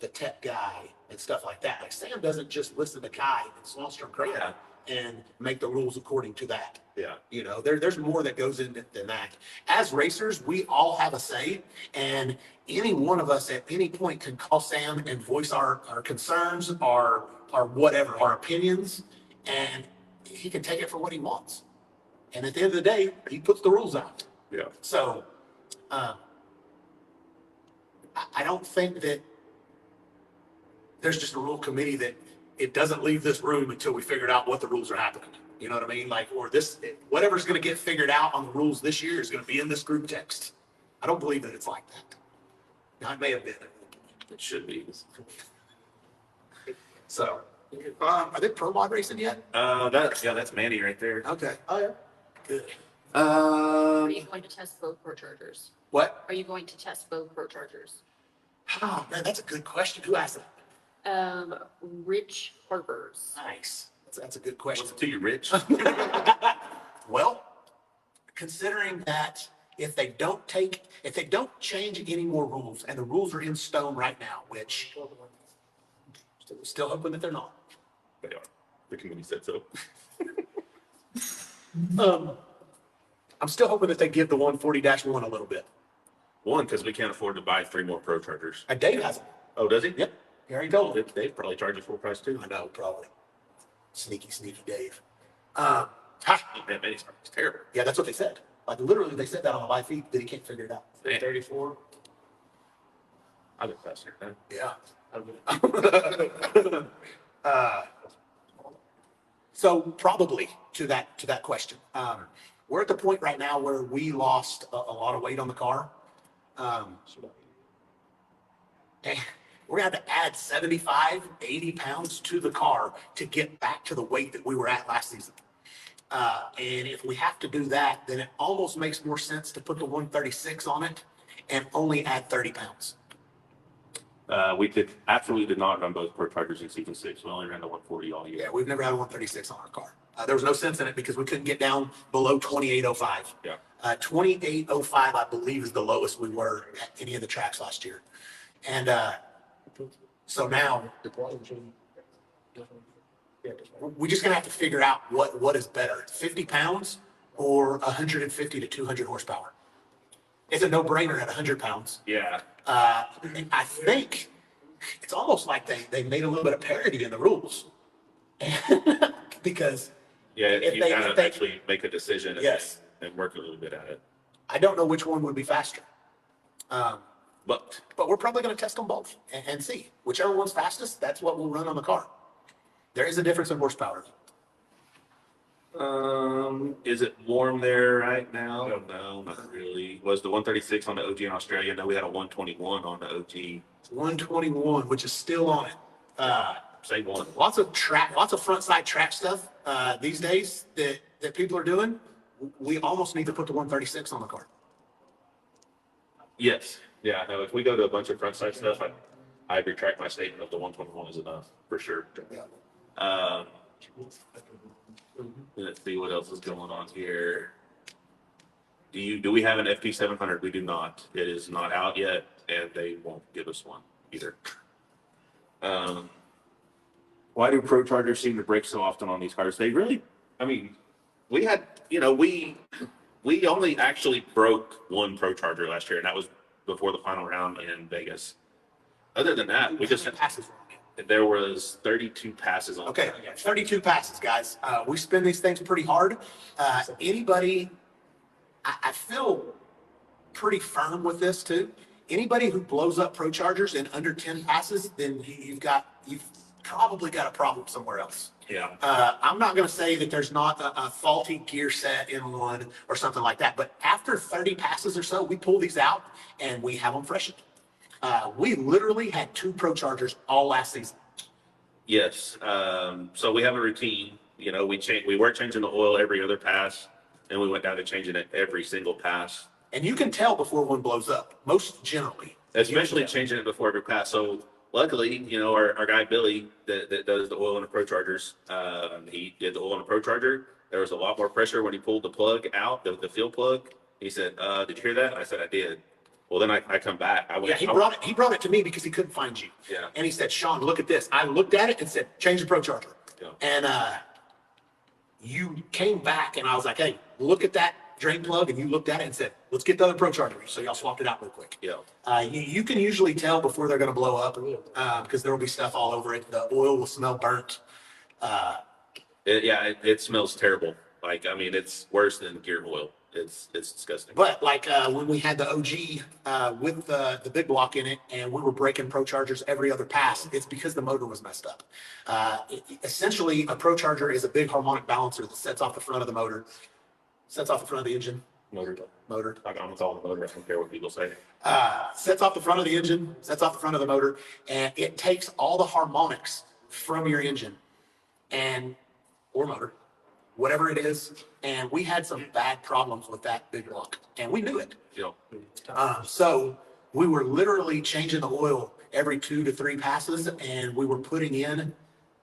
the tech guy and stuff like that. Like Sam doesn't just listen to Kai and Swanstrom crap and make the rules according to that. Yeah. You know, there's more that goes into than that. As racers, we all have a say, and any one of us at any point can call Sam and voice our concerns, our whatever, our opinions, and he can take it for what he wants. And at the end of the day, he puts the rules out. Yeah. So, I don't think that there's just a rule committee that it doesn't leave this room until we figured out what the rules are happening. You know what I mean? Like, or whatever's going to get figured out on the rules this year is going to be in this group text. I don't believe that it's like that. Now, it may have been. It should be. So, are they pro mod racing yet? That's Manny right there. Okay. Oh, yeah. Good. Are you going to test both Pro Chargers? What? Are you going to test both Pro Chargers? Oh, man, that's a good question. Who asked that? Rich Harper's. Nice. That's a good question. What's it to you, Rich? Well, considering that if they don't change any more rules, and the rules are in stone right now, which still hoping that they're not. They are. The committee said so. I'm still hoping that they give the 140-1 a little bit. One, because we can't afford to buy 3 more Pro Chargers. And Dave has them. Oh, does he? Yep. He already told me. They probably charge you full price too. I know, probably. Sneaky Dave. Man, it's terrible. Yeah, that's what they said. Like literally, they said that on the live feed that he can't figure it out. 34. I've been faster than Yeah. So probably to that question, we're at the point right now where we lost a lot of weight on the car. And we're gonna have to add 75, 80 pounds to the car to get back to the weight that we were at last season. And if we have to do that, then it almost makes more sense to put the 136 on it and only add 30 pounds. We absolutely did not run both Pro Chargers in season 6. We only ran the 140 all year. Yeah, we've never had a 136 on our car. There was no sense in it because we couldn't get down below 2805. Yeah. 2805, I believe, is the lowest we were at any of the tracks last year. And so now we're just gonna have to figure out what is better, 50 pounds or 150 to 200 horsepower. It's a no-brainer at 100 pounds. Yeah. I think it's almost like they made a little bit of parity in the rules. Because Yeah, If you they- kind if of they- actually make a decision and, Yes. and work a little bit at it. I don't know which one would be faster. But But we're probably going to test them both and see. Whichever one's fastest, that's what we'll run on the car. There is a difference in horsepower. is it warm there right now? No, not really. Was the 136 on the OG in Australia? No, we had a 121 on the OG. 121, which is still on it. Same one. Lots of front side track stuff these days that people are doing. We almost need to put the 136 on the car. Yes. Yeah. No. If we go to a bunch of front side stuff, I retract my statement of the 121 is enough for sure. Yeah. Let's see what else is going on here. Do we have an FP 700? We do not. It is not out yet, and they won't give us one either. Why do Pro Chargers seem to break so often on these cars? They really, I mean, we had, we only actually broke one Pro Charger last year, and that was before the final round in Vegas. Other than that, we just passes wrong. there was 32 passes on. Okay, 32 passes, guys. We spin these things pretty hard. Anybody, I feel pretty firm with this too. Anybody who blows up Pro Chargers in under 10 passes, then you've probably got a problem somewhere else. Yeah. I'm not going to say that there's not a faulty gear set in one or something like that, but after 30 passes or so, we pull these out and we have them freshened. We literally had 2 Pro Chargers all last season. Yes. So we have a routine. We were changing the oil every other pass, and we went down to changing it every single pass. And you can tell before one blows up, most generally. Especially changing it before every pass. So luckily, our guy Billy that does the oil in the Pro Chargers, he did the oil in the Pro Charger. There was a lot more pressure when he pulled the plug out, the fuel plug. He said, "Did you hear that?" I said, "I did." Well, then I come back. He brought it to me because he couldn't find you. Yeah. And he said, "Sean, look at this." I looked at it and said, "Change the Pro Charger." Yeah. And you came back and I was like, "Hey, look at that drain plug." And you looked at it and said, "Let's get the other Pro Charger." So y'all swapped it out real quick. Yeah. You can usually tell before they're going to blow up because there will be stuff all over it. The oil will smell burnt. It smells terrible. It's worse than gear oil. It's disgusting. But when we had the OG with the big block in it and we were breaking Pro Chargers every other pass, it's because the motor was messed up. Essentially, a Pro Charger is a big harmonic balancer that sets off the front of the motor, sets off the front of the engine. Motor. Motor. I'm with all the motor. I don't care what people say. Sets off the front of the engine, sets off the front of the motor, and it takes all the harmonics from your engine or motor, whatever it is. And we had some bad problems with that big block, and we knew it. Yeah. So we were literally changing the oil every 2 to 3 passes, and we were putting in,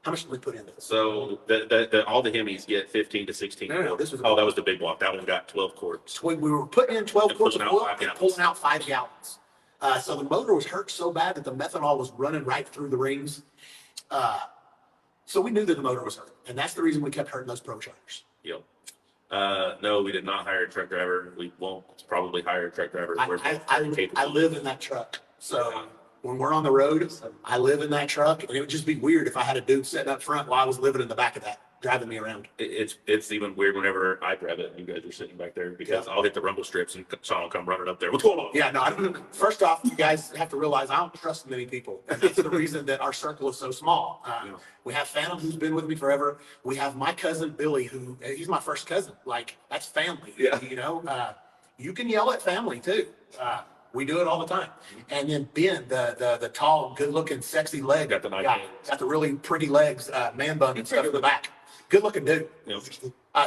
how much did we put in this? So all the Hemis get 15 to 16. No, this was. Oh, that was the big block. That one got 12 quarts. We were putting in 12 And quarts of pulling out oil 5 and gallons. pulling out 5 gallons. So the motor was hurt so bad that the methanol was running right through the rings. So we knew that the motor was hurt, and that's the reason we kept hurting those pro shutters. Yep. No, we did not hire a truck driver. We won't probably hire a truck driver. We're I capable. live in that truck, so when we're on the road, I live in that truck, and it would just be weird if I had a dude sitting up front while I was living in the back of that, driving me around. It's even weird whenever I grab it and you guys are sitting back there because I'll hit the rumble strips and Sean will come running up there. What's going on? Yeah, no, I don't. First off, you guys have to realize I don't trust many people. And that's the reason that our circle is so small. We have Phantom, who's been with me forever. We have my cousin Billy, who he's my first cousin. Like, that's family. Yeah. You know, you can yell at family too. We do it all the time. And then Ben, the tall, good-looking, sexy leg Got the nice guy, hands. got the really pretty legs, man bun and stuff in the back. Good-looking dude. Yep.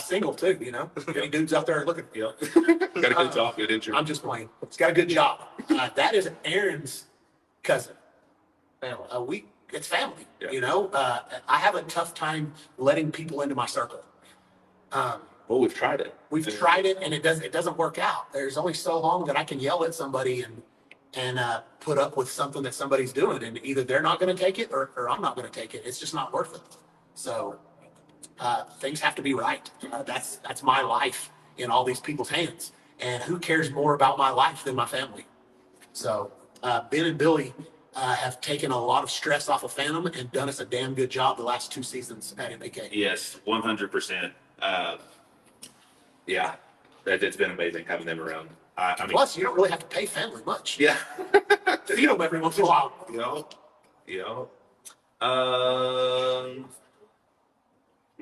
Single too. You know, any dudes out there looking. Yep. Got a good job, good injury. I'm just playing. It's got a good job. That is Aaron's cousin. Family. It's family. Yeah. You know, I have a tough time letting people into my circle. Well, we've tried it. We've tried it, and it doesn't work out. There's only so long that I can yell at somebody and put up with something that somebody's doing, and either they're not going to take it or I'm not going to take it. It's just not worth it. So things have to be right. That's my life in all these people's hands, and who cares more about my life than my family? So Ben and Billy have taken a lot of stress off of Phantom and done us a damn good job the last 2 seasons at NPK. Yes, 100%. Yeah, it's been amazing having them around. I mean, Plus, you don't really have to pay family much. yeah. You know, every once in a while. You know. Do you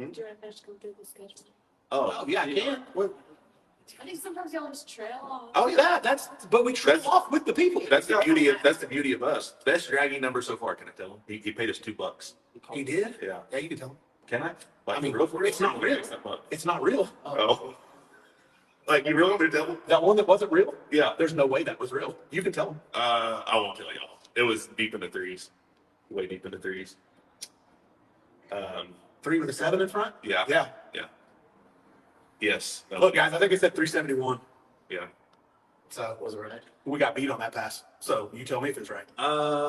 want to go through the schedule? Oh, yeah, I can. I think sometimes y'all just trail off. Oh yeah, But we trail off with the people. that's the beauty of us. Best dragging number so far. Can I tell him? He paid us $2. He did? Yeah. Yeah, you can tell him. Can I? I mean, for it's not real. It's not real. Oh. Like you really want me to tell him? That one that wasn't real? Yeah. There's no way that was real. You can tell him. I won't tell y'all. It was deep in the threes. Way deep in the threes. 3 with a 7 in front? Yeah. Yeah. Yes. Look, guys, I think it said 371. Yeah. So Was it right? we got beat on that pass. So you tell me if it's right.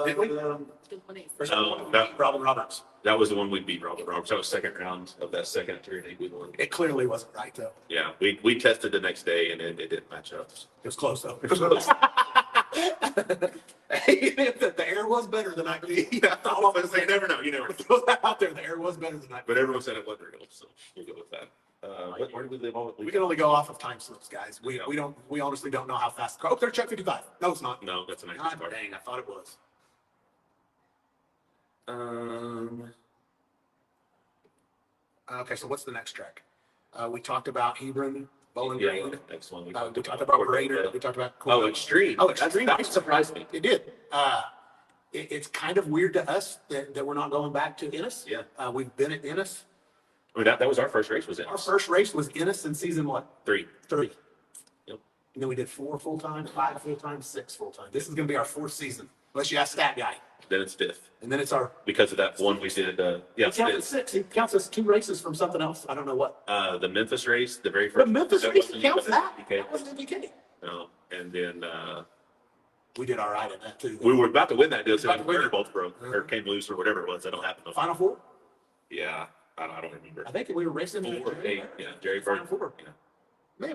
Did we? Good one is- Or No, something. that- Robin Roberts. That was the one we beat Robert Roberts. That was second round of that second 3 we won. It clearly wasn't right, though. Yeah, we tested the next day and it didn't match up. It was close, though. It was close. Hey, the air was better than I did. Yeah, I was gonna say, you never know. You never know. Throw that out there. The air was better than I But everyone said it wasn't real, so we'll go with that. Where do we live on? We can only go off of time slips, guys. Yeah. We honestly don't know how fast. Oh, they're check 55. No, it's not. No, that's an God extra card. dang, I thought it was. Okay, so what's the next track? We talked about Hebron, Bowling Yeah, Green. next one. We talked about Raider. We talked about Oh, Extreme. Oh, Extreme. That surprised me. It did. It's kind of weird to us that we're not going back to Ennis. Yeah. We've been at Ennis. I mean, that was our first race, was it? Our first race was Ennis in season what? 3. 3. Yep. And then we did 4 full-time, 5 full-time, 6 full-time. This is going to be our 4th season, unless you ask that guy. Then it's 5th. And then it's our. Because of that one we did, He counts as 6. He counts as 2 races from something else. I don't know what. the Memphis race, the very The first. Memphis that race wasn't counts that. NPK. That was NPK. No, and then, We did all right in that too. we were about to win that deal, so About to win the it. both broke, or came loose, or whatever it was, that don't happen. Final 4. Yeah, I don't remember. I think we were racing. 4, 8, yeah, Jerry Final Bird. 4. Yeah. May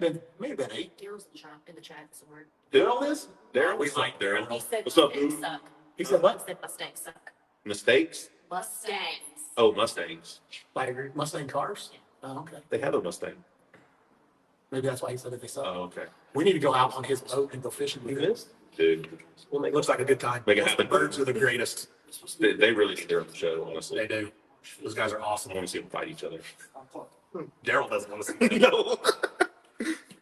have been 8. Daryl's in the chat somewhere. Did all this? Darryl, We what's like up, Darryl? He said What's up, Mustangs dude? suck. He said what? He said Mustangs suck. Mistakes? Mustangs. Oh, Mustangs. Like Mustang cars? Oh, okay. They have a Mustang. Maybe that's why he said that they suck. Oh, okay. We need to go out on his boat and go fishing. Look at this. Dude, Well, it looks like a good time. Make it The happen. birds are the greatest. they really need their own show, honestly. They do. Those guys are I awesome. want to see them fight each other. Daryl doesn't want to see that.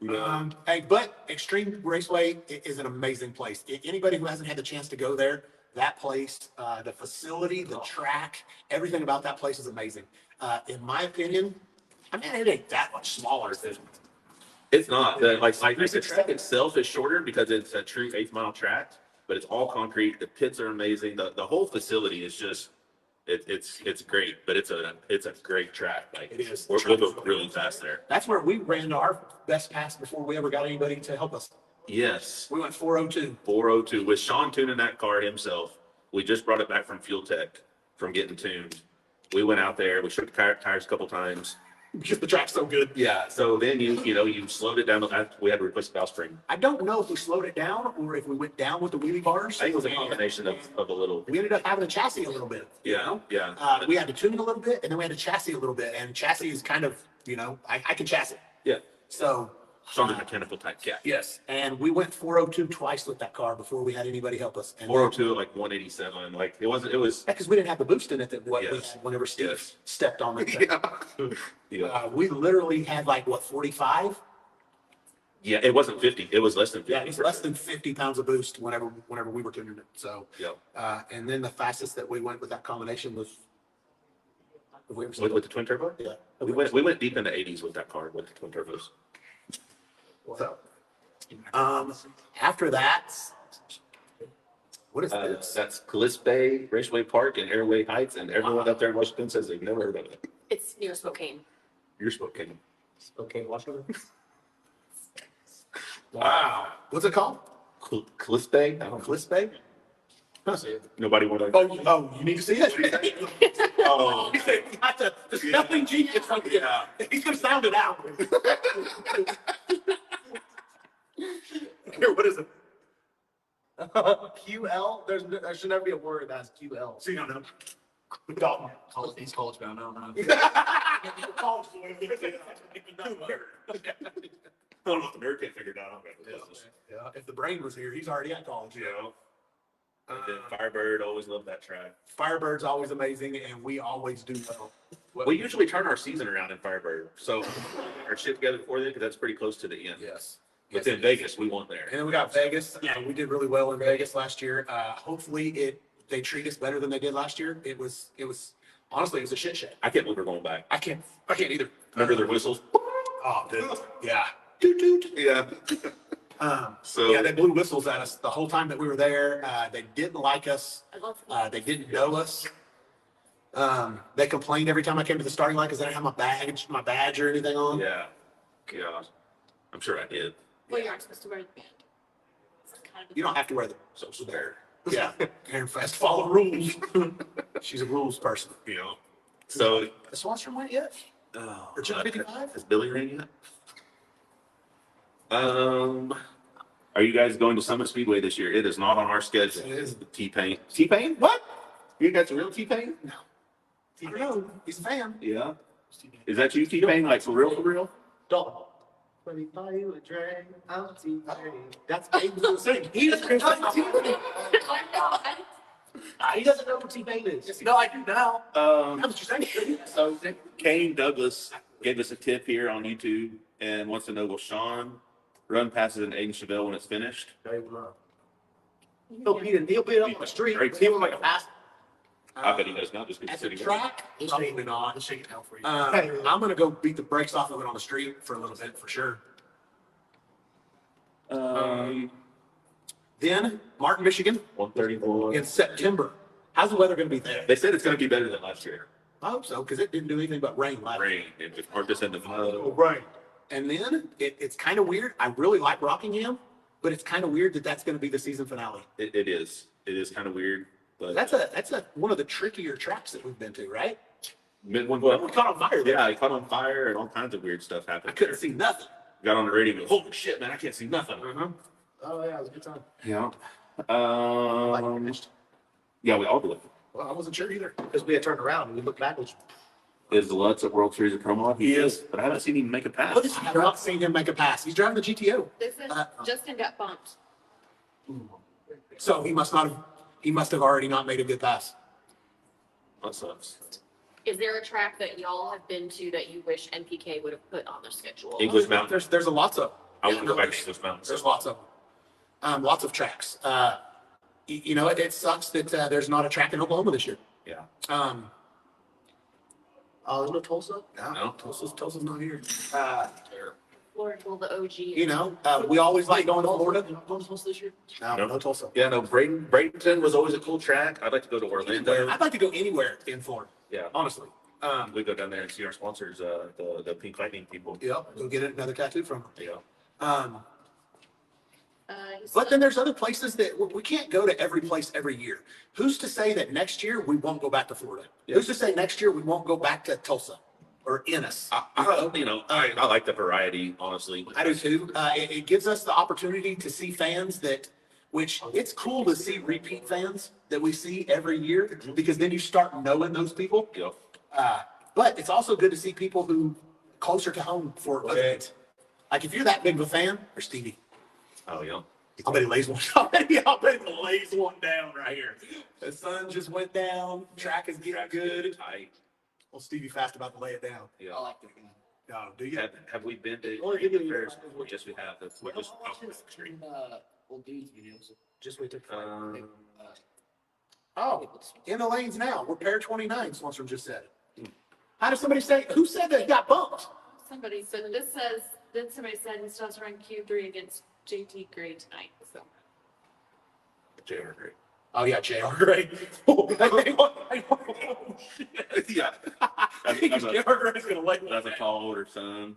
No. Hey, but Extreme Raceway is an amazing place. Anybody who hasn't had the chance to go there, that place, the facility, the track, everything about that place is amazing. In my opinion, I mean, it ain't that much smaller than. It's not. The track itself is shorter because it's a true 8th mile track, but it's all concrete. The pits are amazing. The whole facility is just, it's great, but it's a great track. Like It is. we'll go really fast there. That's where we ran our best pass before we ever got anybody to help us. Yes. We went 402. 402 with Sean tuning that car himself. We just brought it back from Fuel Tech from getting tuned. We went out there. We shook the tires a couple times. Because the track's so good. Yeah. So then you slowed it down. We had to replace the valve spring. I don't know if we slowed it down or if we went down with the wheelie bars. I think it was a combination of a little. We ended up having a chassis a little bit. Yeah. Yeah. We had to tune it a little bit, and then we had to chassis a little bit. And chassis is kind of, I can chassis. Yeah. So. Sean's a mechanical type cat. Yes. And we went 402 twice with that car before we had anybody help us. And 402 at like 187. Like it was. because we didn't have the boost in it that what we Yes. had whenever Steve Yes. stepped on it. Yeah. We literally had like 45. Yeah. It wasn't 50. It was less than 50. Yeah, it's less than 50 pounds of boost whenever we were tuning it. So, Yeah. and then the fastest that we went with that combination was. With the twin turbo. Yeah. We went deep into 80s with that car with the twin turbos. So, after that, what is this? That's Caliste, Raceway Park, and Airway Heights, and everyone up there in Washington says they've never heard of it. It's near Spokane. You're Spokane. Okay, Washington. Wow. What's it called? Caliste? I don't know. Caliste? Huh. Nobody wanted. Oh, you need to see it. Oh. Got the spelling genius right there. Yeah. He's gonna sound it out. Here, what is it? QL. There should never be a word that's QL. So you don't know. Dalton. He's college bound. I don't know. College boy. I don't know if the nerd can't figure it out. Yeah, if the brain was here, he's already at college. You know. And then Firebird, always loved that track. Firebird's always amazing, and we always do well. We usually turn our season around in Firebird, so our shit together before then, because that's pretty close to the end. Yes. But then Vegas, we won there. And then we got Vegas. We did really well in Vegas last year. Hopefully they treat us better than they did last year. It was honestly, it was a shit show. I can't believe we're going back. I can't either. Remember their whistles? Oh, dude. Yeah. Toot toot. Yeah. Yeah, they blew whistles at us the whole time that we were there. They didn't like us. I love They didn't know us. They complained every time I came to the starting line because I didn't have my badge or anything on. Yeah. Yeah. I'm sure I did. Well, you aren't supposed to wear the band. It's kind of You don't have to wear them. So there. Yeah. Karen Fest follow rules. She's a rules person. You know. So. The Swanstrom went yet? Oh, Or 255? Has Billy ran yet? Are you guys going to Summit Speedway this year? It is not on our schedule. It is. T-Pain. T-Pain? What? You got the real T-Pain? I don't know. He's a fan. Yeah. Is that you, T-Pain? Like for real, for real? Dalton. Let me buy you a drink. I'll see you. That's Aiden's gonna sing. He doesn't He doesn't know who T-Pain is. No, I do now. That's what you're saying. So Kane Douglas gave us a tip here on YouTube and wants to know, will Sean run passes in Aiden Chevelle when it's finished? No, he will not. He'll beat it up on the street. Right. He will make a pass. I bet he does not just At because the he's sitting track, probably not. Let's shake it out for you. I'm gonna go beat the brakes off of it on the street for a little bit for sure. Then Martin, Michigan 134. in September. How's the weather gonna be there? They said it's going to be better than last year. I hope so, because it didn't do anything but rain last year. Rain. It just marked us in the mud. Right. And then it's kind of weird. I really like Rockingham, but it's kind of weird that that's going to be the season finale. It is. It is kind of weird. But That's one of the trickier tracks that we've been to, right? we We caught on fire there. yeah, he caught on fire and all kinds of weird stuff happened. I couldn't there. see nothing. Got on the radio and go, holy shit, man, I can't see nothing. Oh, yeah, it was a good time. Yeah. Yeah, we all do it. Well, I wasn't sure either. Because we had turned around and we looked backwards. Is Lutz at World Series of Chroma? He is. But I haven't seen him make a pass. What is I've not seen him make a pass. He's driving the GTO. This is Justin got bumped. So he must have already not made a good pass. That sucks. Is there a track that y'all have been to that you wish NPK would have put on their schedule? English Mountain. There's a lots of. I want to go back to English Mountain. There's lots of them. Lots of tracks. It sucks that there's not a track in Oklahoma this year. Yeah. Oh, there's no Tulsa? No. Tulsa's not here. Well, Florida, well, the OG. You know, we always like going to Florida. You're not going to Tulsa this year? No Tulsa. Yeah, no, Bradenton was always a cool track. I'd like to go to Orlando. I'd like to go anywhere in Florida, Yeah, honestly. we go down there and see our sponsors, the Pink Lightning people. Yep, go get another tattoo from them. Yeah. But then there's other places that we can't go to every place every year. Who's to say that next year we won't go back to Florida? Yeah. Who's to say next year we won't go back to Tulsa or Ennis? I like the variety, honestly. I do too. It gives us the opportunity to see fans which it's cool to see repeat fans that we see every year because then you start knowing those people. Yeah. But it's also good to see people who closer to home for other events. Like if you're that big of a fan, or Stevie. Oh, yeah. I'll bet he lays one. I'll bet he lays one down right here. The sun just went down. Track is getting good. Tight. Well, Stevie fast about to lay it down. Yeah. I like that guy. No, do you? Have we been to Well, give me- fairs? Yes, we have. We're I just watched his old dudes videos. Just wait till. Uh, In the lanes now. We're pair 29. Swanstrom just said. How did somebody say? Who said that he got bumped? Somebody said, then somebody said he still has to run Q3 against JT Gray tonight, so. JR Great. Oh yeah, JR Gray. Yeah. I think JR Gray's gonna lay That's a tall older son.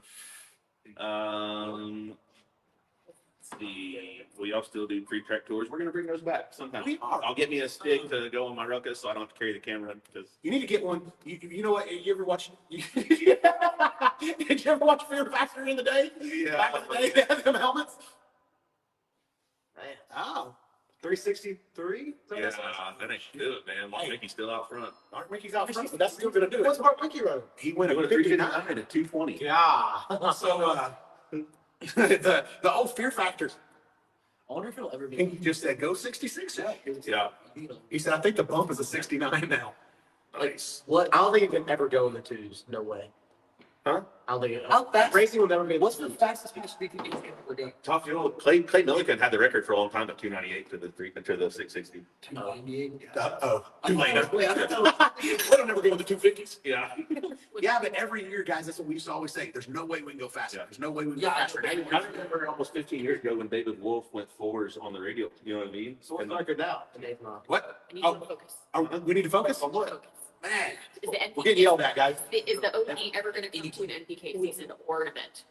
Let's see. We all still do pre-track tours. We're gonna bring those back sometime. We are. I'll get me a stick to go on my ruckus, so I don't have to carry the camera because You need to get one. You know what? You ever watch? Did you ever watch Fear Factor in the day? Yeah. Back in the day, they had them helmets. Man, Oh, 363. yeah, that ain't do it, man. Mark Mickey's still out front. Mark Mickey's out front, but that's still gonna do it. what's Mark Mickey running? He went He at went 59. 359 at 220. Yeah. So the old Fear Factor. I wonder if it'll ever be. He just said go 66. Yeah. Yeah. He said I think the bump is a 69 now. Nice. What? I don't think it can ever go in the twos. No way. Huh? I don't think it. How fast? Racing will never be. What's the fastest speed you can ever go? Top fuel. Clay Milliken had the record for a long time at 298 to the 660. 298. Too late. Wait, I It'll never go in the 250s. Yeah. Yeah, but every year, guys, that's what we used to always say. There's no way we can go faster. Yeah. There's no way we can Yeah, go faster. I remember almost 15 years ago when David Wolf went fours on the radio. You know what I mean? So what's And the record now? And Dave Knox. What? I need Oh, to focus. we need to focus? Focus. Man, Is the we're getting yelled at, guys. Is the OP ever going to come to an NPK season or an event?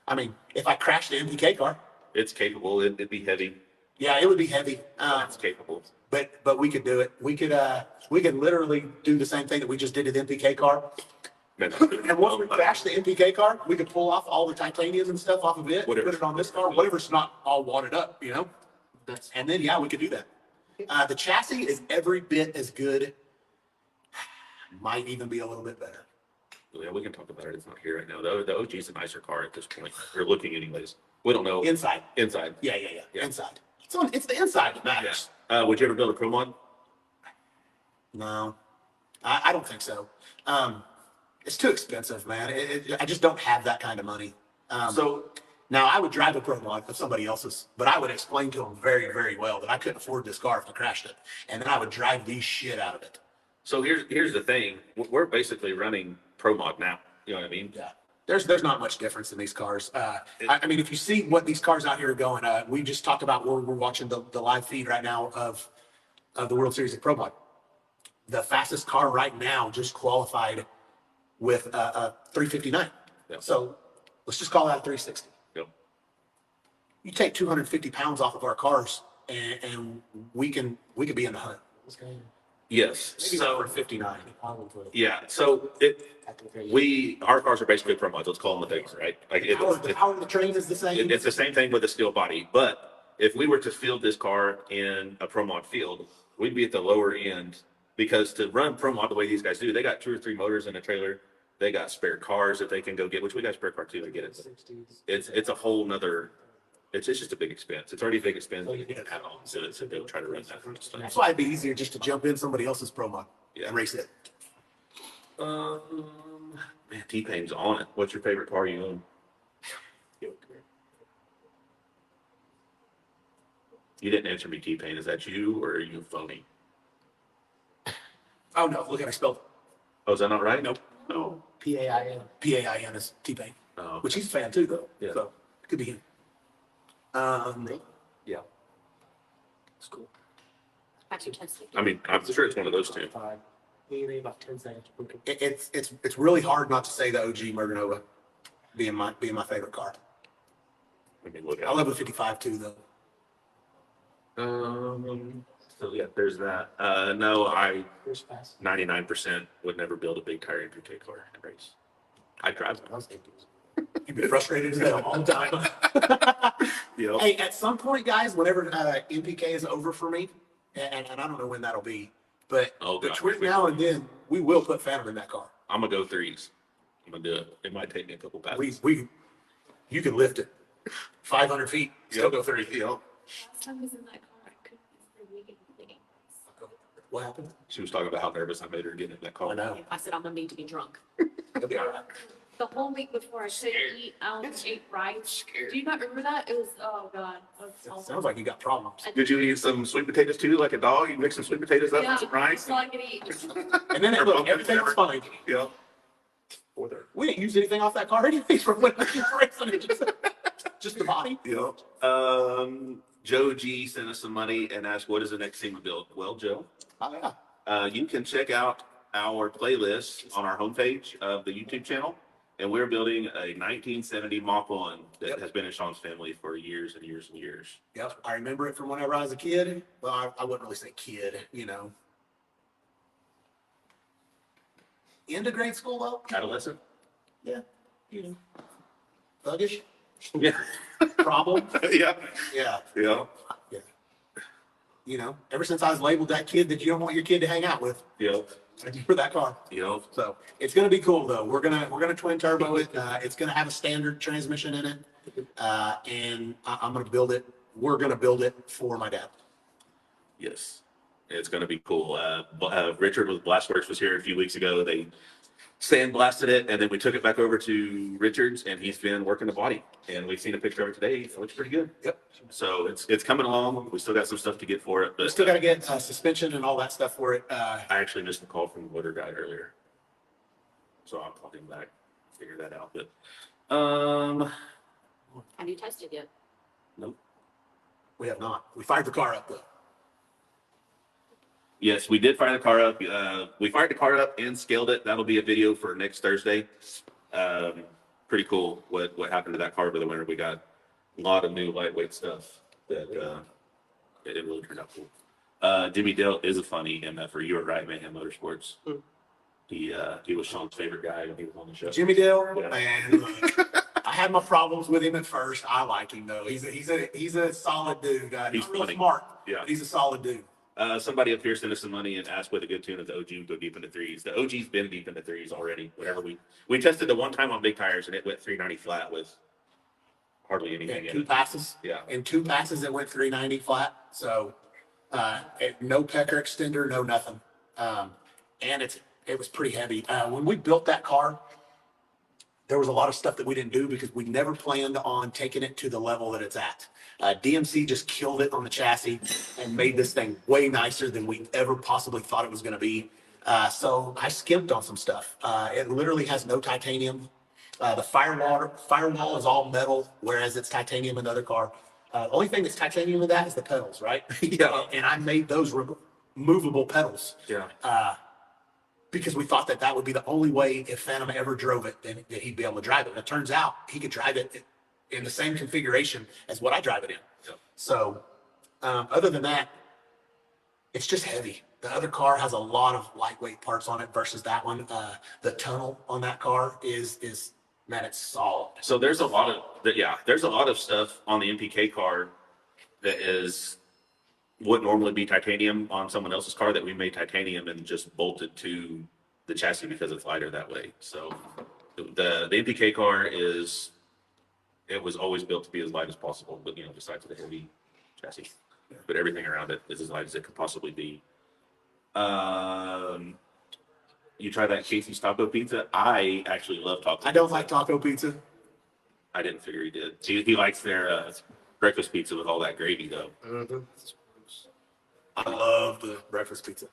I mean, if I crashed the MPK car, it's capable. It'd be heavy. yeah, it would be heavy. It's capable. But we could do it. We could literally do the same thing that we just did to the MPK car. And once we crash the MPK car, we could pull off all the titanium and stuff off of it, Whatever. put it on this car, whatever's not all wadded up, you know? That's And then, yeah, we could do that. The chassis is every bit as good, might even be a little bit better. Yeah, we can talk about it. It's not here right now. The OG's a nicer car at this point. We're looking anyways. We don't know. Inside. Inside. Yeah. Yeah. Inside. It's the inside that matters. Would you ever build a Pro Mod? No, I don't think so. It's too expensive, man. I just don't have that kind of money. So Now, I would drive a Pro Mod of somebody else's, but I would explain to them very, very well that I couldn't afford this car if I crashed it. And then I would drive the shit out of it. So here's the thing. We're basically running Pro Mod now. You know what I mean? Yeah. There's not much difference in these cars. I mean, if you see what these cars out here are going, we just talked about where we're watching the live feed right now of the World Series of Pro Mod. The fastest car right now just qualified with a 359. Yeah. So let's just call that a 360. Yep. You take 250 pounds off of our cars and we could be in the hunt. Yes. Maybe So over 59. yeah. So our cars are basically Pro Mods. Let's call them the things, right? Like The power of the train is the same. it's the same thing with a steel body. But if we were to field this car in a Pro Mod field, we'd be at the lower end because to run Pro Mod the way these guys do, they got 2 or 3 motors in a trailer. They got spare cars that they can go get, which we got a spare car too to get it. It's a whole nother. It's just a big expense. It's already a big expense. You can add on to go try to run that. That's why it'd be easier just to jump in somebody else's Pro Mod Yeah. and race it. Man, T-Pain's on it. What's your favorite car you own? You didn't answer me, T-Pain. Is that you or are you phony? Oh no, look at I spelled Oh, is that not right? Nope. No. PAIN. Pain is T-Pain. which he's a fan too, though. Yeah. So it could be him. Yeah. It's cool. Actually tested. I mean, I'm sure it's one of those two. Maybe about 10 seconds. It's really hard not to say the OG Merganova being my favorite car. Let me look I at love the 55 too, though. it. So yeah, there's that. No, I Here's fast. 99% would never build a big tire NPK car and race. I drive I one. was thinking. You've been frustrated as hell all the time. You know? Hey, at some point, guys, whenever NPK is over for me, and I don't know when that'll be, but Oh, gosh. between now and then, we will put Phantom in that car. I'm gonna go threes. I'm gonna do it. It might take me a couple passes. You can lift it 500 feet, still Yep. go 30 feet. Yep. Last time I was in that car, I couldn't miss the weekend thing. What happened? She was talking about how nervous I made her getting in that car. I know. I said I'm gonna need to be drunk. It'll be all right. The whole week before I couldn't eat, I ate rice. Do you not remember that? It was, oh God. It was awful. Sounds like you got problems. Did you eat some sweet potatoes too, like a dog? You mix some sweet potatoes up Yeah, with some rice? that's all I could eat. And then look, everything was fine. Yeah. Or there. We didn't use anything off that car anyways from when we were racing it. Just the body. Yeah. Joe G sent us some money and asked, what is the next thing to build? Well, Joe, Oh, yeah. you can check out our playlist on our homepage of the YouTube channel. And we're building a 1970 Mach 1 that Yep. has been in Sean's family for years and years and years. Yep. I remember it from whenever I was a kid. Well, I wouldn't really say kid, Into grade school, though? Adolescent? Yeah. Thuggish? Yeah. Problem? Yeah. Yeah. Yeah. Ever since I was labeled that kid that you don't want your kid to hang out with, Yeah. I do for that car. Yeah. So it's gonna be cool though. We're gonna twin turbo it. It's gonna have a standard transmission in it, and I'm gonna build it. We're gonna build it for my dad. Yes. It's going to be cool. Richard with Blastworks was here a few weeks ago. They sandblasted it, and then we took it back over to Richard's, and he's been working the body. And we've seen a picture of it today. It looks pretty good. Yep. So it's coming along. We still got some stuff to get for it, We but still gotta get suspension and all that stuff for it. I actually missed a call from the motor guy earlier, so I'll call him back, figure that out. But Have you tested yet? nope. We have not. We fired the car up though. Yes, we did fire the car up. We fired the car up and scaled it. That'll be a video for next Thursday. Pretty cool what happened to that car over the winter. We got a lot of new lightweight stuff that it really turned out cool. Jimmy Dale is a funny MFer. You were right, Mayhem Motorsports. He was Sean's favorite guy when he was on the show. Jimmy Dale, Yeah. man. Look, I had my problems with him at first. I like him though. He's a solid dude. He's Not real funny. smart. Yeah. But he's a solid dude. Somebody up here sent us some money and asked what a good tune of the OG would go deep into threes. The OG's been deep into threes already. Whenever we tested the one time on big tires and it went 390 flat with hardly anything Yeah, in two it. passes. Yeah. In 2 passes, it went 390 flat. So, no pecker extender, no nothing. And it was pretty heavy. When we built that car, there was a lot of stuff that we didn't do because we never planned on taking it to the level that it's at. DMC just killed it on the chassis and made this thing way nicer than we ever possibly thought it was going to be. So I skimped on some stuff. It literally has no titanium. The firewall is all metal, whereas it's titanium in the other car. The only thing that's titanium in that is the pedals, right? Yeah. And I made those movable pedals Yeah. because we thought that would be the only way if Phantom ever drove it, then that he'd be able to drive it. And it turns out he could drive it in the same configuration as what I drive it in. Yeah. So, other than that, it's just heavy. The other car has a lot of lightweight parts on it versus that one. The tunnel on that car is man, it's solid. So there's a lot of stuff on the NPK car that would normally be titanium on someone else's car that we made titanium and just bolted to the chassis because it's lighter that way. So the NPK car it was always built to be as light as possible, but besides the heavy chassis, but everything around it is as light as it could possibly be. You try that Casey's Taco Pizza? I actually love taco. I don't pizza. like taco pizza. I didn't figure he did. He likes their breakfast pizza with all that gravy, though. I love the breakfast pizza.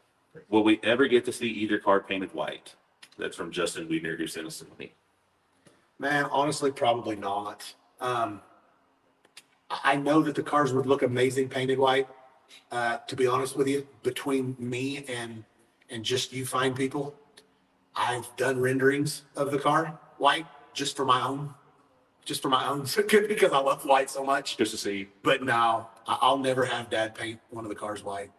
Will we ever get to see either car painted white? That's from Justin Wiedner, who sent us some money. Man, honestly, probably not. I know that the cars would look amazing painted white. To be honest with you, between me and just you fine people, I've done renderings of the car white just for my own, because I love white so much. Just to see. But no, I'll never have Dad paint one of the cars white,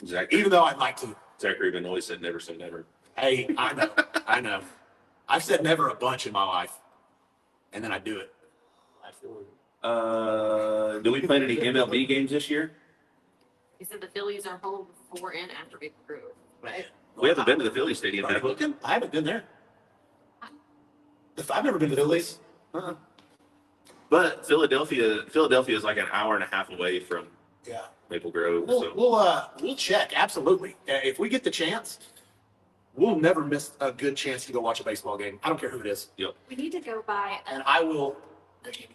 Zachary, even though I'd like to. Zachary Benoit said never say never. Hey, I know, I know. I've said never a bunch in my life, and then I do it. Do we play any MLB games this year? He said the Phillies are home before and after Big Grove. Right? We haven't been to the Philly Stadium, have we? I haven't been there. I've never been to the Phillies. But Philadelphia is like an hour and a half away from Yeah. Maple Grove. We'll, So we'll check. Absolutely. If we get the chance, we'll never miss a good chance to go watch a baseball game. I don't care who it is. We need to go by And I will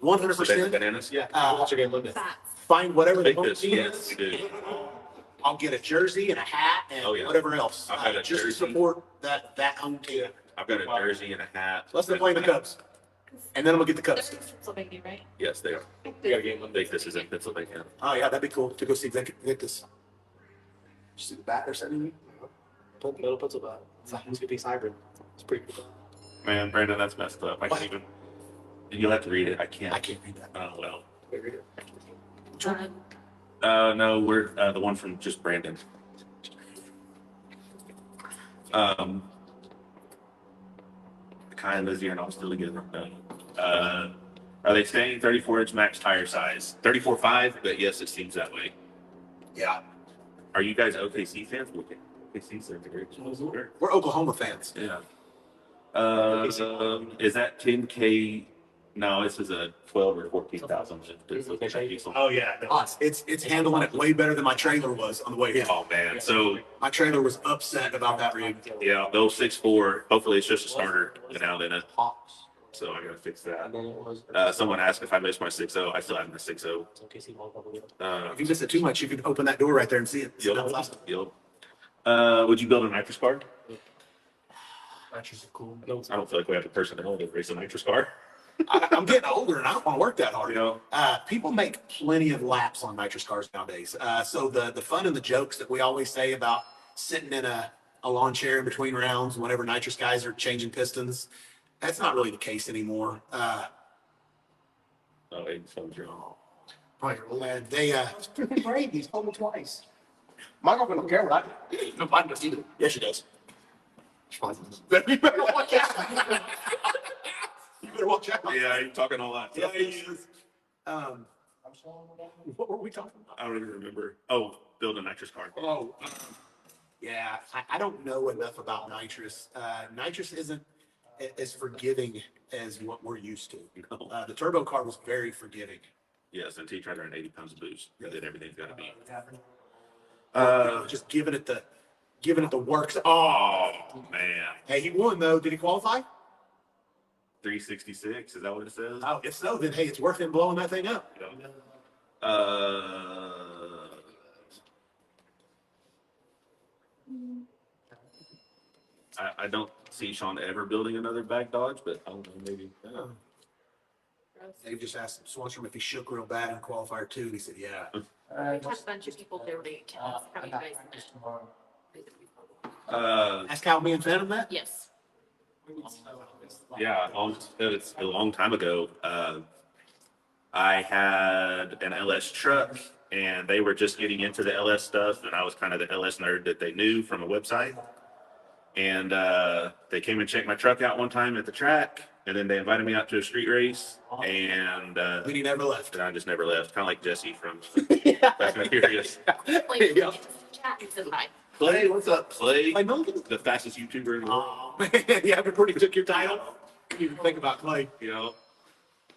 100% bananas. Yeah. Watch a game with me. facts. find whatever the Take home this. team Yes, is. we do. I'll get a jersey and a hat and Oh, yeah. whatever else. I've got a just to jersey. support that home team. I've got a jersey and a hat. Unless they're playing the Cubs. And then I'm going to get the They're Cubs. in Pennsylvania, right? Yes, they are. We got a game I with think this is in Pennsylvania. Oh, yeah, that'd be cool to go see Victus. You see the bat they're sending me? Middle Pennsylvania. It's a two-piece hybrid. It's pretty cool. Man, Brandon, that's messed up. I can't even. You'll have to read it. I can't. I can't read that. Oh well. Wait, read it. No, we're the one from just Brandon. Kai and Lizzie are not still together. Are they staying 34-inch max tire size? 34.5, but yes, it seems that way. Yeah. Are you guys OKC fans? OKC's are great. We're Oklahoma fans. Yeah. Is that 10K? No, this is a 12 or 14,000. Oh, yeah. No, it's handling it way better than my trailer was on the way in. Oh man, so My trailer was upset about that rig. yeah, those 6.4. Hopefully, it's just a starter now in it. Hawks. So I gotta fix that. And then it was. Someone asked if I missed my 6.0. I still have my 6.0. OKC ball double. If you miss it too much, you could open that door right there and see it. Yep. Would you build a nitrous car? Matches are cool. I don't feel like we have the personnel to race a nitrous car. I'm getting older and I don't want to work that hard. You know, People make plenty of laps on nitrous cars nowadays. So the fun and the jokes that we always say about sitting in a lawn chair in between rounds whenever nitrous guys are changing pistons, that's not really the case anymore. oh, Aiden's phone's wrong. Man, they It's pretty brave. He's told me twice. My girlfriend don't care what I do. No, mine does either. yes, she does. You better watch out. You better watch out. Yeah, you're talking all that. Yeah, he is. What were we talking about? I don't even remember. Oh, build a nitrous car. Oh, yeah. I don't know enough about nitrous. Nitrous isn't as forgiving as what we're used to. No. The turbo car was very forgiving. Yes, until you try to run 80 pounds of boost, then everything's got to be. Just giving it the works. Oh, Oh man, hey, he won though. Did he qualify? 366. Is that what it says? Oh, if so, then hey, it's worth him blowing that thing up. I don't see Sean ever building another back dodge, but I don't know, maybe. Dave just asked Swanstrom if he shook real bad in qualifier 2, and he said, yeah. We had a bunch of people donate. How you guys? Ask how me and Phantom met? Yes. Yeah, it's a long time ago. I had an LS truck, and they were just getting into the LS stuff, and I was kind of the LS nerd that they knew from a website. And they came and checked my truck out one time at the track, and then they invited me out to a street race, and But he never left. I just never left. Kind of like Jesse from Fast and Furious. Play Yeah. chat and said hi. Clay, what's up, Clay? I know. The fastest YouTuber in the world. Oh, man, you haven't pretty took your title. You can think about Clay. You know,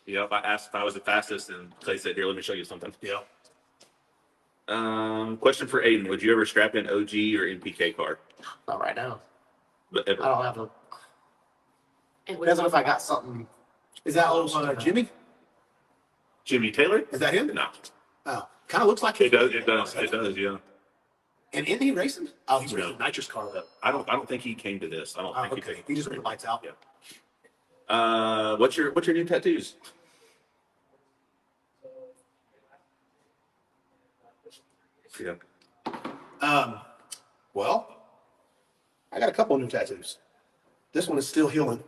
yep. I asked if I was the fastest, and Clay said, "Here, let me show you something." Yeah. Question for Aiden: would you ever strap in OG or NPK car? Not right now. But I ever? don't have a. And Depends on if I got something. Is that old Jimmy? Jimmy Taylor? Is that him? No, Oh, kind of looks like it does. It does. It does. Yeah. And isn't he racing? Oh, he's No. racing nitrous car though. I don't think he came to this. I don't Oh, think he okay. came. He just lights out. Yeah. What's your new tattoos? Yeah. Well, I got a couple new tattoos. This one is still healing.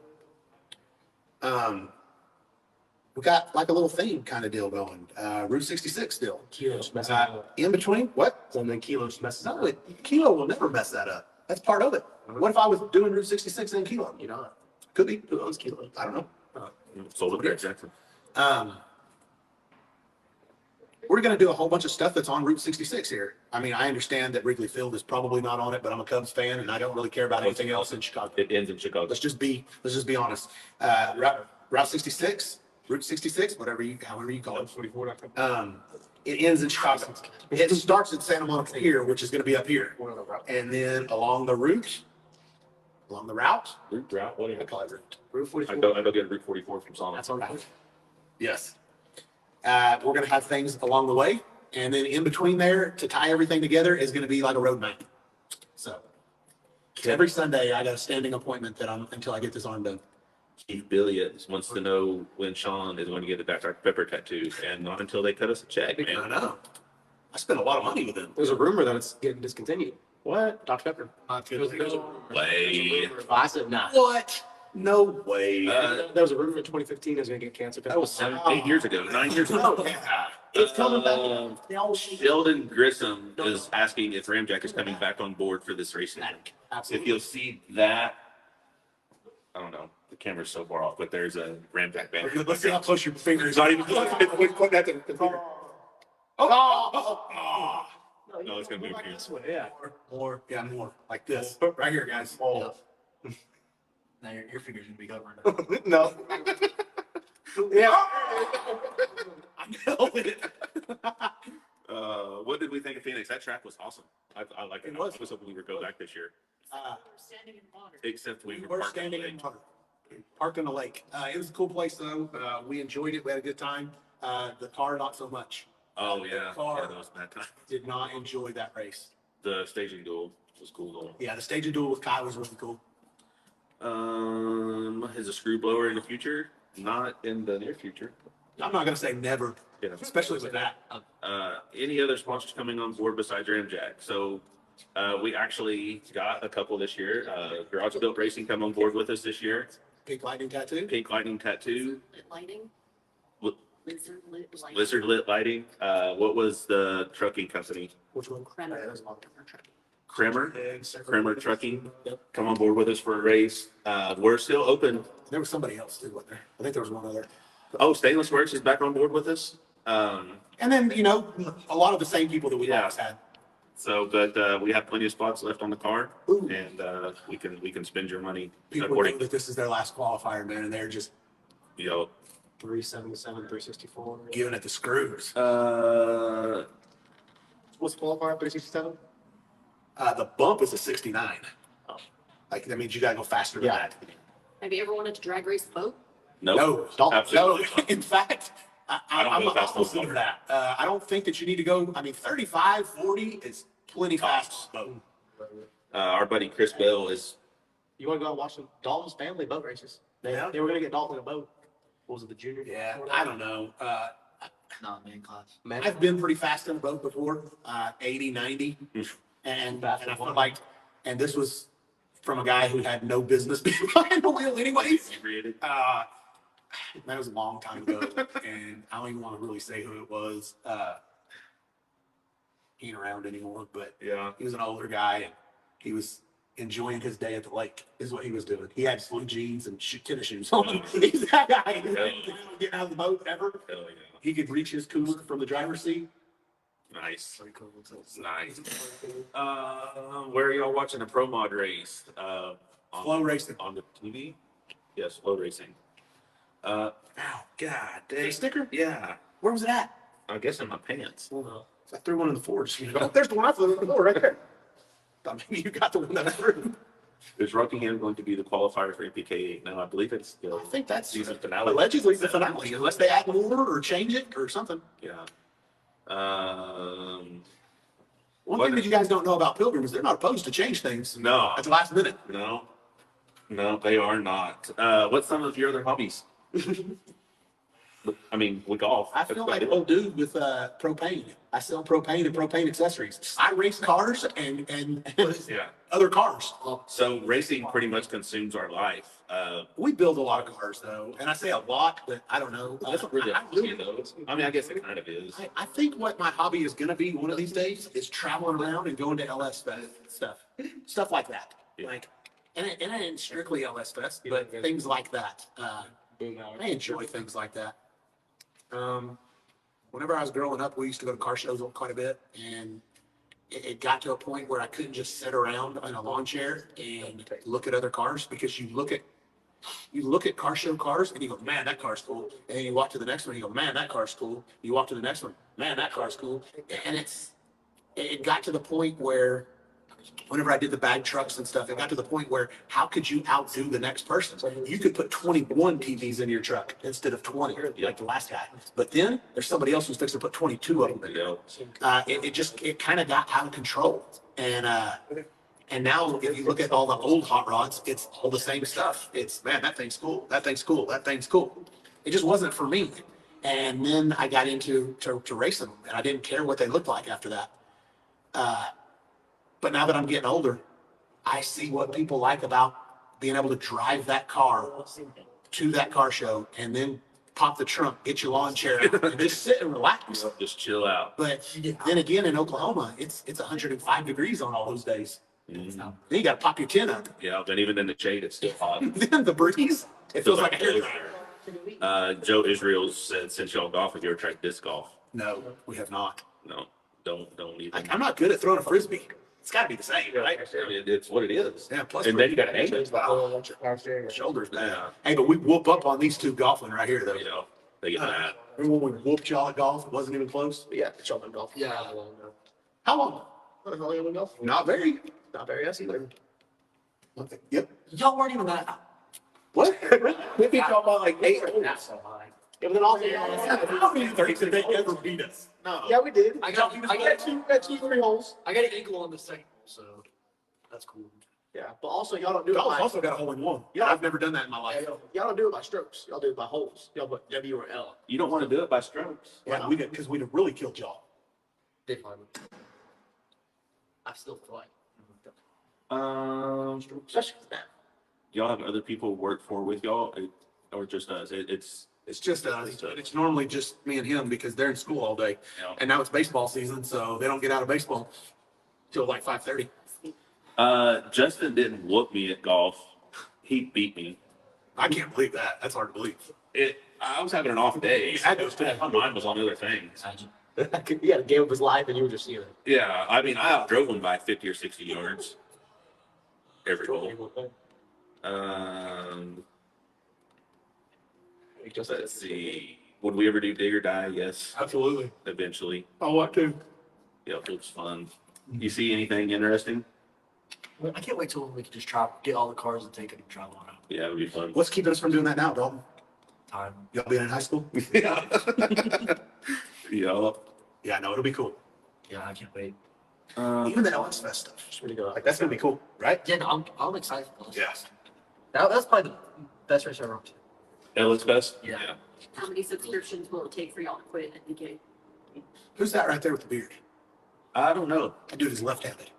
We got like a little theme kind of deal going. Route 66 still. Kilos messing it up. In between, what? And then kilos messes No, up. Kilo will never mess that up. That's part of it. What if I was doing Route 66 in Kilo? You know, Could be. who owns kilos? I don't know. Sold it, Greg Jackson. We're going to do a whole bunch of stuff that's on Route 66 here. I mean, I understand that Wrigley Field is probably not on it, but I'm a Cubs fan and I don't really care about anything else in Chicago. It ends in Chicago. Let's just be honest. Route 66, Route 66, however you call it. It ends in Chicago. It starts in Santa Monica here, which is going to be up here. And then along the route, Route route. What do I you call it route. Route I 44. go get Route 44 from Solomon. That's on Right. Yes. We're going to have things along the way. And then in between there, to tie everything together, is going to be like a road map. So every Sunday, I got a standing appointment until I get this arm done. Keith Billions wants to know when Sean is going to get a Dr. Pepper tattoo, and not until they cut us a check, I man. know. I spent a lot of money with them. There's a rumor that it's getting discontinued. What? Dr. Pepper. Way. I said nah. What? No way. There was a rumor in 2015 it was going to get canceled. That was 8 years ago, 9 years ago. Oh, yeah. It's coming back. They always Sheldon Grissom is asking if Ramjack is coming back on board for this racing. If Absolutely. you'll see that, I don't know. The camera's so far off, but there's a Ramjack banner. Let's see how close your finger is. Not even close. Put that to the computer. Oh. No, it's gonna move here. This way, yeah. More. Yeah, more. Like this. Right here, guys. Now your fingers gonna be covering it. No. Yeah. I know it. What did we think of Phoenix? That track was awesome. I like it. It was. I was hoping we would go back this year, Standing in water. except we We were were parked on the standing in lake. water. Parked on the lake. It was a cool place though. We enjoyed it. We had a good time. The car, not so much. Oh yeah, Car. yeah, that was a bad time. Did not enjoy that race. The staging duel was cool though. Yeah, the staging duel with Kai was really cool. Is a screw blower in the future? Not in the near future. I'm not gonna say never, Yeah. especially with that. Any other sponsors coming on board besides Ramjack? So we actually got a couple this year. Garage Built Racing come on board with us this year. Pink Lightning Tattoo. Pink Lightning Tattoo, Lit lighting. What- Lizard lit lighting. Lizard Lit Lighting. What was the trucking company? Which one? Kremer. That was a long time. Kremer Trucking. Come on board with us for a race. We're still open. There was somebody else too, wasn't there? I think there was one other. Oh, Stainless Works is back on board with us. And then, a lot of the same people that we Yeah. always had. But we have plenty of spots left on the car, Ooh. and we can spend your money People according, know that this is their last qualifier, man, and they're just 377, 364. giving it the screws. What's the qualifier? 367? The bump is a 69. Oh. Like, that means you gotta go faster than Yeah. that. Have you ever wanted to drag race a boat? Nope. No, Absolutely no. not. In fact, I don't I'm go the fast on opposite of water. that. I don't think that you need to go, 35, 40 is plenty fast. on a boat. Our buddy Chris Bell is. You want to go and watch some Dalton's family boat races? They were going to get Dalton in a boat. What was it, the junior? Yeah, I don't know. Not man class. Man, I've been pretty fast in a boat before, 80, 90. And I feel like, and this was from a guy who had no business being behind the wheel anyways. Inebriated. That was a long time ago, and I don't even want to really say who it was. He ain't around anymore, but Yeah. he was an older guy, and he was enjoying his day at the lake, is what he was doing. He had blue jeans and tennis shoes on. He's that guy. He didn't get out of the boat ever. Hell yeah. He could reach his cooler from the driver's seat. Nice. Nice. Where are y'all watching a pro mod race? Flow racing. On the TV? Yes, flow racing. Oh, God The dang. sticker? Yeah. Where was it at? I guess in my pants. I threw one in the forge. Oh, there's the one I threw in the floor right there. Thought maybe you got the one that I threw. Is Rockingham going to be the qualifier for NPK8? No, I believe it's the I think that's season finale. allegedly the finale, unless they add more or change it or something. Yeah. One What- thing that you guys don't know about Pilgrim is they're not opposed to change things No. at the last minute. No. No, they are not. What's some of your other hobbies? I mean, with golf. I feel like an old dude with propane. I sell propane and propane accessories. I race cars and Yeah. other cars. So racing pretty much consumes our life. We build a lot of cars though, and I say a lot, but I don't know. That's not really a I hobby, though. I mean, I guess it kind of is. I think what my hobby is going to be one of these days is traveling around and going to LS Fest stuff like that. Yeah. Like, and it ain't strictly LS Fest, but things like that. Boom hour. I enjoy things like that. Whenever I was growing up, we used to go to car shows quite a bit, and it got to a point where I couldn't just sit around in a lawn chair and look at other cars, because you look at car show cars and you go, man, that car's cool. And then you walk to the next one and you go, man, that car's cool. You walk to the next one, man, that car's cool. And it got to the point where whenever I did the bag trucks and stuff, it got to the point where how could you outdo the next person? You could put 21 TVs in your truck instead of 20, like the last guy. But then there's somebody else who's fixing to put 22 of them in there. It kind of got out of control. And now if you look at all the old hot rods, it's all the same stuff. It's, man, that thing's cool. That thing's cool. That thing's cool. It just wasn't for me. And then I got into racing them, and I didn't care what they looked like after that. But now that I'm getting older, I see what people like about being able to drive that car to that car show and then pop the trunk, get your lawn chair out, and just sit and relax. Just chill out. But then again, in Oklahoma, it's 105 degrees on all those days. Mhm. Then you got to pop your tin up. Yeah, and even in the shade, it's still hot. Then the breeze, it feels like a hair dryer. Joe Israel said, since y'all golf, have you ever tried disc golf? No, we have not. No, don't even. Like, I'm not good at throwing a frisbee. It's got to be the same, right? I mean, it's what it is. Yeah, plus And then you got to aim Change it. the whole electric power steering. shoulders bad. Yeah. Hey, but we whoop up on these two golfing right here, though. You know, they get mad. Remember when we whooped y'all at golf? It wasn't even close. But yeah, Sheldon golf. Yeah. How long ago? How long? How long have we golf? Not very. Not very us either. Yep. Y'all weren't even that. What? We beat y'all by like 8 holes. Not so high. Yeah, but then also, How many 30s did they ever beat us? No. yeah, we did. I got 2, 3 holes. I got an eagle on the second hole, so that's cool. Yeah, but also y'all don't do it Y'all by. also got a hole in one. Yeah, I've never done that in my Yeah, life. y'all don't do it by strokes. Y'all do it by holes. Y'all put W or L. You don't want to do it by strokes. Yeah, we did, because we'd have really killed y'all. They fun. I still fly. Especially that. Do y'all have other people work for with y'all, or just us? It's just it's normally just me and him because they're in school all day. You know. And now it's baseball season, so they don't get out of baseball till like 5:30. Justin didn't whoop me at golf. He beat me. I can't believe that. That's hard to believe. I was having an off day. You had those two. My mind was on other things. He had a game of his life, and you were just seeing it. Yeah, I mean, I outdrove him by 50 or 60 yards every hole. Let's see. Would we ever do dig or die? Yes, Absolutely. eventually. I want to. Yeah, it was fun. You see anything interesting? I can't wait till we can just get all the cars and take it and travel around. Yeah, it would be fun. What's keeping us from doing that now, Dalton? Time. Y'all being in high school? Yeah. Yeah. Yeah, no, it'll be cool. Yeah, I can't wait. Even the LS Fest stuff. Just really good. Like, that's going to be cool, right? Yeah, no, I'm excited for this. Yes. That's probably the best race I've ever been to. Ellis Best? Yeah. How many subscriptions will it take for y'all to quit NPK? Who's that right there with the beard? I don't know. That dude is left-handed.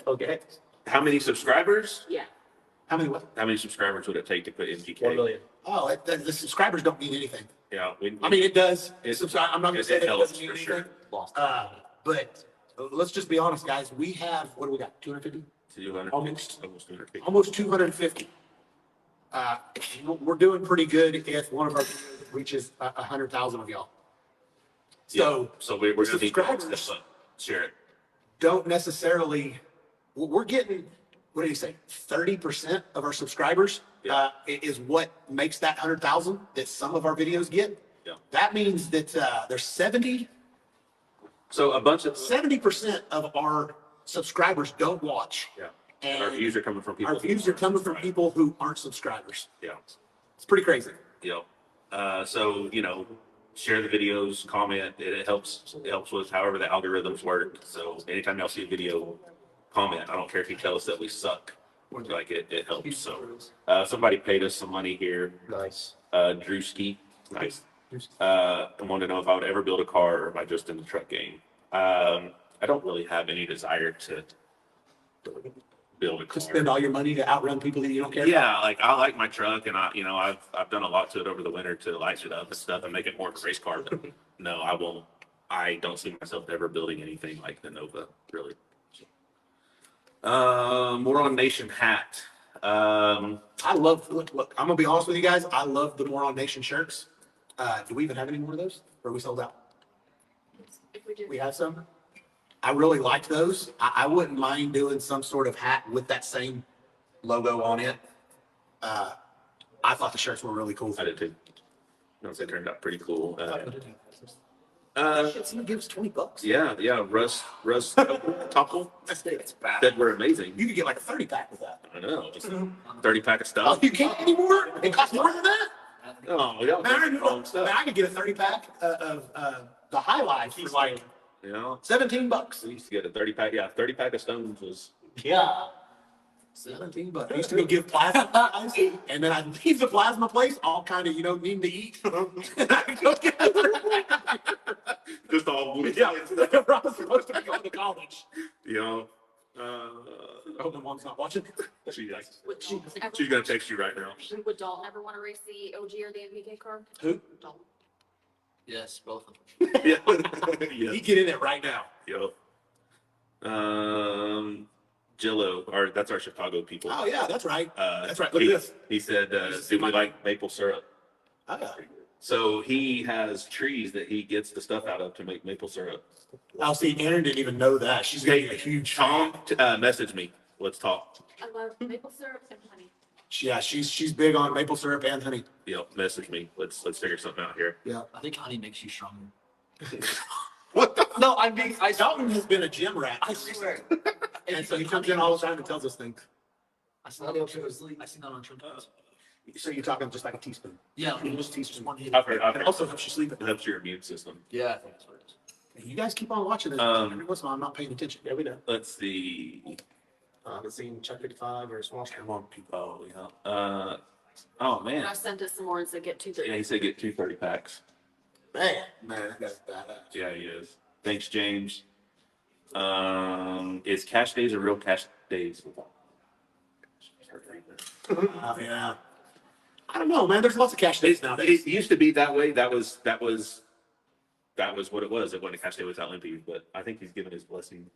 Okay. How many subscribers? Yeah. How many what? How many subscribers would it take to quit 1 NPK? million. Oh, the subscribers don't mean anything. Yeah. I mean, it does. It's- I'm not going to it say that it helps doesn't mean for sure. anything. Lost. But let's just be honest, guys. We have, what do we got? 250? 200, Almost. almost 250. Almost 250. We're doing pretty good if one of our videos reaches 100,000 of y'all. So Yeah, so we're going to need subscribers- to share it. don't necessarily, we're getting, what do you say? 30% of our subscribers is what makes that 100,000 that some of our videos get. Yeah. That means that there's 70% So a bunch of of our subscribers don't watch. yeah. And Our views are coming from people. our views are coming from people who aren't subscribers. Yeah. It's pretty crazy. Yeah. So share the videos, comment. It helps. It helps with however the algorithms work. So anytime y'all see a video, comment. I don't care if you tell us that we suck. like it helps. So somebody paid us some money here. Nice. Drewski, nice. I wanted to know if I would ever build a car or if I just in the truck game. I don't really have any desire to build a To car. spend all your money to outrun people that you don't care about. Yeah, like I like my truck, and I've done a lot to it over the winter to light it up and stuff and make it more of a race car. But no, I won't. I don't see myself ever building anything like the Nova, really. More on Nation hat. I love, look, I'm gonna be honest with you guys. I love the Moron Nation shirts. Do we even have any more of those? Or are we sold out? If we do. We have some. I really like those. I wouldn't mind doing some sort of hat with that same logo on it. I thought the shirts were really cool. I did too. No, they turned out pretty cool. Shit, someone give us $20. Yeah. Russ Topple That's bad. said we're amazing. You could get like a 30-pack with that. I know. Just 30-pack of Oh, stuff. you can't anymore? It costs more than that? Oh, yeah. Man, I could get a 30-pack of the highlights for like You know, $17. we used to get a 30-pack. Yeah, 30-pack of Stones was. Yeah. $17. I used to go give plasma guys, and then I'd leave the plasma place, all kind of, needing to eat. And I'd go get Just all yeah, like I was supposed to be going to college. You know, I hope my mom's not watching. she's Would Dalton ever- gonna text you right now. Would Dalton ever want to race the OG or the NPK car? Who? Dalton. Yes, both of them. Yeah. He Yeah. get in it right now. Yo. Jillo, that's our Chicago people. Oh yeah, that's right. That's right. Look he, at this. He said, do we like maple syrup? Oh, yeah. So he has trees that he gets the stuff out of to make maple syrup. I'll see. Aaron didn't even know that. She's gonna be a huge fan. Tom, message me. Let's talk. I love maple syrup and honey. Yeah, she's big on maple syrup and honey. Yep, message me. Let's figure something out here. Yeah. I think honey makes you stronger. What the? No, I mean, Dalton has been a gym rat. I swear. And so he comes in all the time and tells us things. I seen that on Trim. I seen that on Trim. So you're talking just like a teaspoon. Yeah, Just a teaspoon. one hit. I've heard. It also helps you sleep at It night. helps your immune system. Yeah, I think that's what it is. You guys keep on watching it. Every once in a while, I'm not paying attention. Yeah, we know. Let's see. I haven't seen Chuck 55 or Small Stream. Come on, people. Yeah. Oh And man. I sent us some more and said get 230. Yeah, he said get 2 30-packs. Man, that guy's badass. Yeah, he is. Thanks, James. Is cash days a real cash days? Yeah. I don't know, man. There's lots of cash days nowadays. It used to be that way. That was what it was. It wasn't a cash day without Limpy, but I think he's given his blessing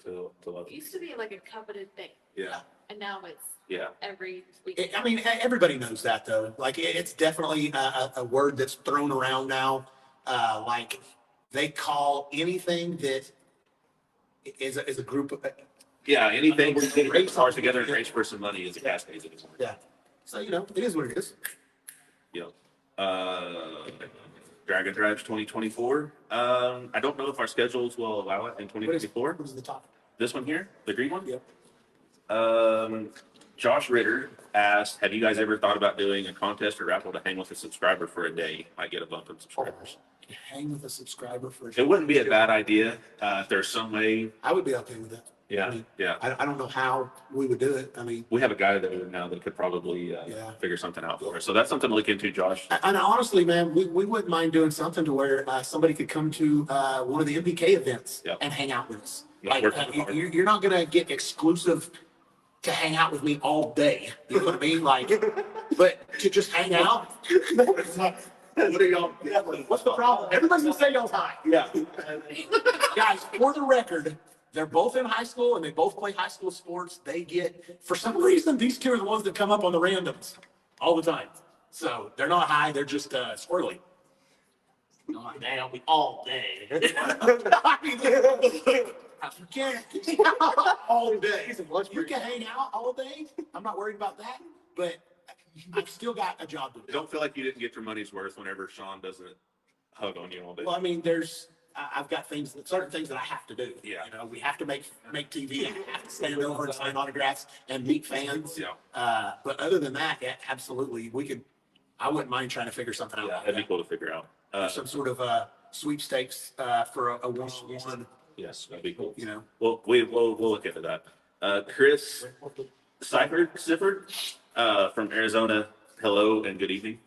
to love. It used to be like a coveted thing, Yeah, and now it's yeah. every week. I mean, everybody knows that though. Like, it's definitely a word that's thrown around now. Like, they call anything that is a group of, Yeah, anything we can race cars together and race for some money is a cash days anymore. yeah. So, it is what it is. Yeah. Dragon Drives 2024. I don't know if our schedules will allow it in 2024. What is the topic? This one here, the green one? Yep. Josh Ritter asked, have you guys ever thought about doing a contest or raffle to hang with a subscriber for a day? I get a bump in subscribers. Hang with a subscriber for a It wouldn't be a bad idea. If there's some way. I would be okay with that. Yeah. Yeah. I don't know how we would do it. I mean, We have a guy there now that could probably Yeah. figure something out for us. So that's something to look into, Josh. and honestly, man, we wouldn't mind doing something to where somebody could come to one of the NPK events Yep. and hang out with us. Yeah, Like, working hard. you're not gonna get exclusive to hang out with me all day. You know what I mean? Like, but to just hang out. What are y'all? What's the problem? Everybody's gonna say y'all's high. Yeah. Guys, for the record, they're both in high school and they both play high school sports. They get, for some reason, these two are the ones that come up on the randoms all the time. So they're not high, they're just squirrely. Damn, we all day. I mean, you can't hang out all day. You can hang out all day. I'm not worried about that, but I've still got a job to do. Don't feel like you didn't get your money's worth whenever Sean doesn't hug on you all day. Well, I mean, I've got certain things that I have to do. Yeah. We have to make TV. I have to stand over and sign autographs and meet fans. Yeah. But other than that, yeah, absolutely, I wouldn't mind trying to figure something out. Yeah, like that'd be that. cool to figure out. Some sort of sweepstakes for a one-on-one. Yes, that'd be cool. You know. Well, we'll look into that. Chris Sifford, from Arizona. Hello and good evening.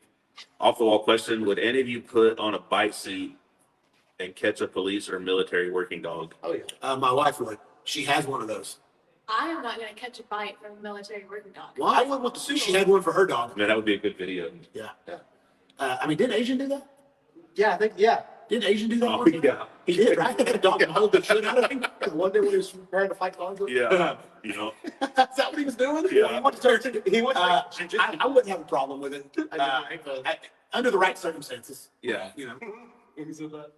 Off the wall question: would any of you put on a bite suit and catch a police or military working dog? Oh, yeah. My wife would. She has one of those. I am not gonna catch a bite from a military working dog. Why? I went with the suit. She had one for her dog. Man, that would be a good video. Yeah. Yeah. I mean, didn't Asian do that? Yeah, I think, yeah. Didn't Asian do that? Oh, one time? yeah. He did, right? The dog pulled the shit out of him. One day when he was preparing to fight dogs. Yeah. You know. Is that what he was doing? Yeah. He went to church. He went. I wouldn't have a problem with it. Under the right circumstances. Yeah. You know. He said that.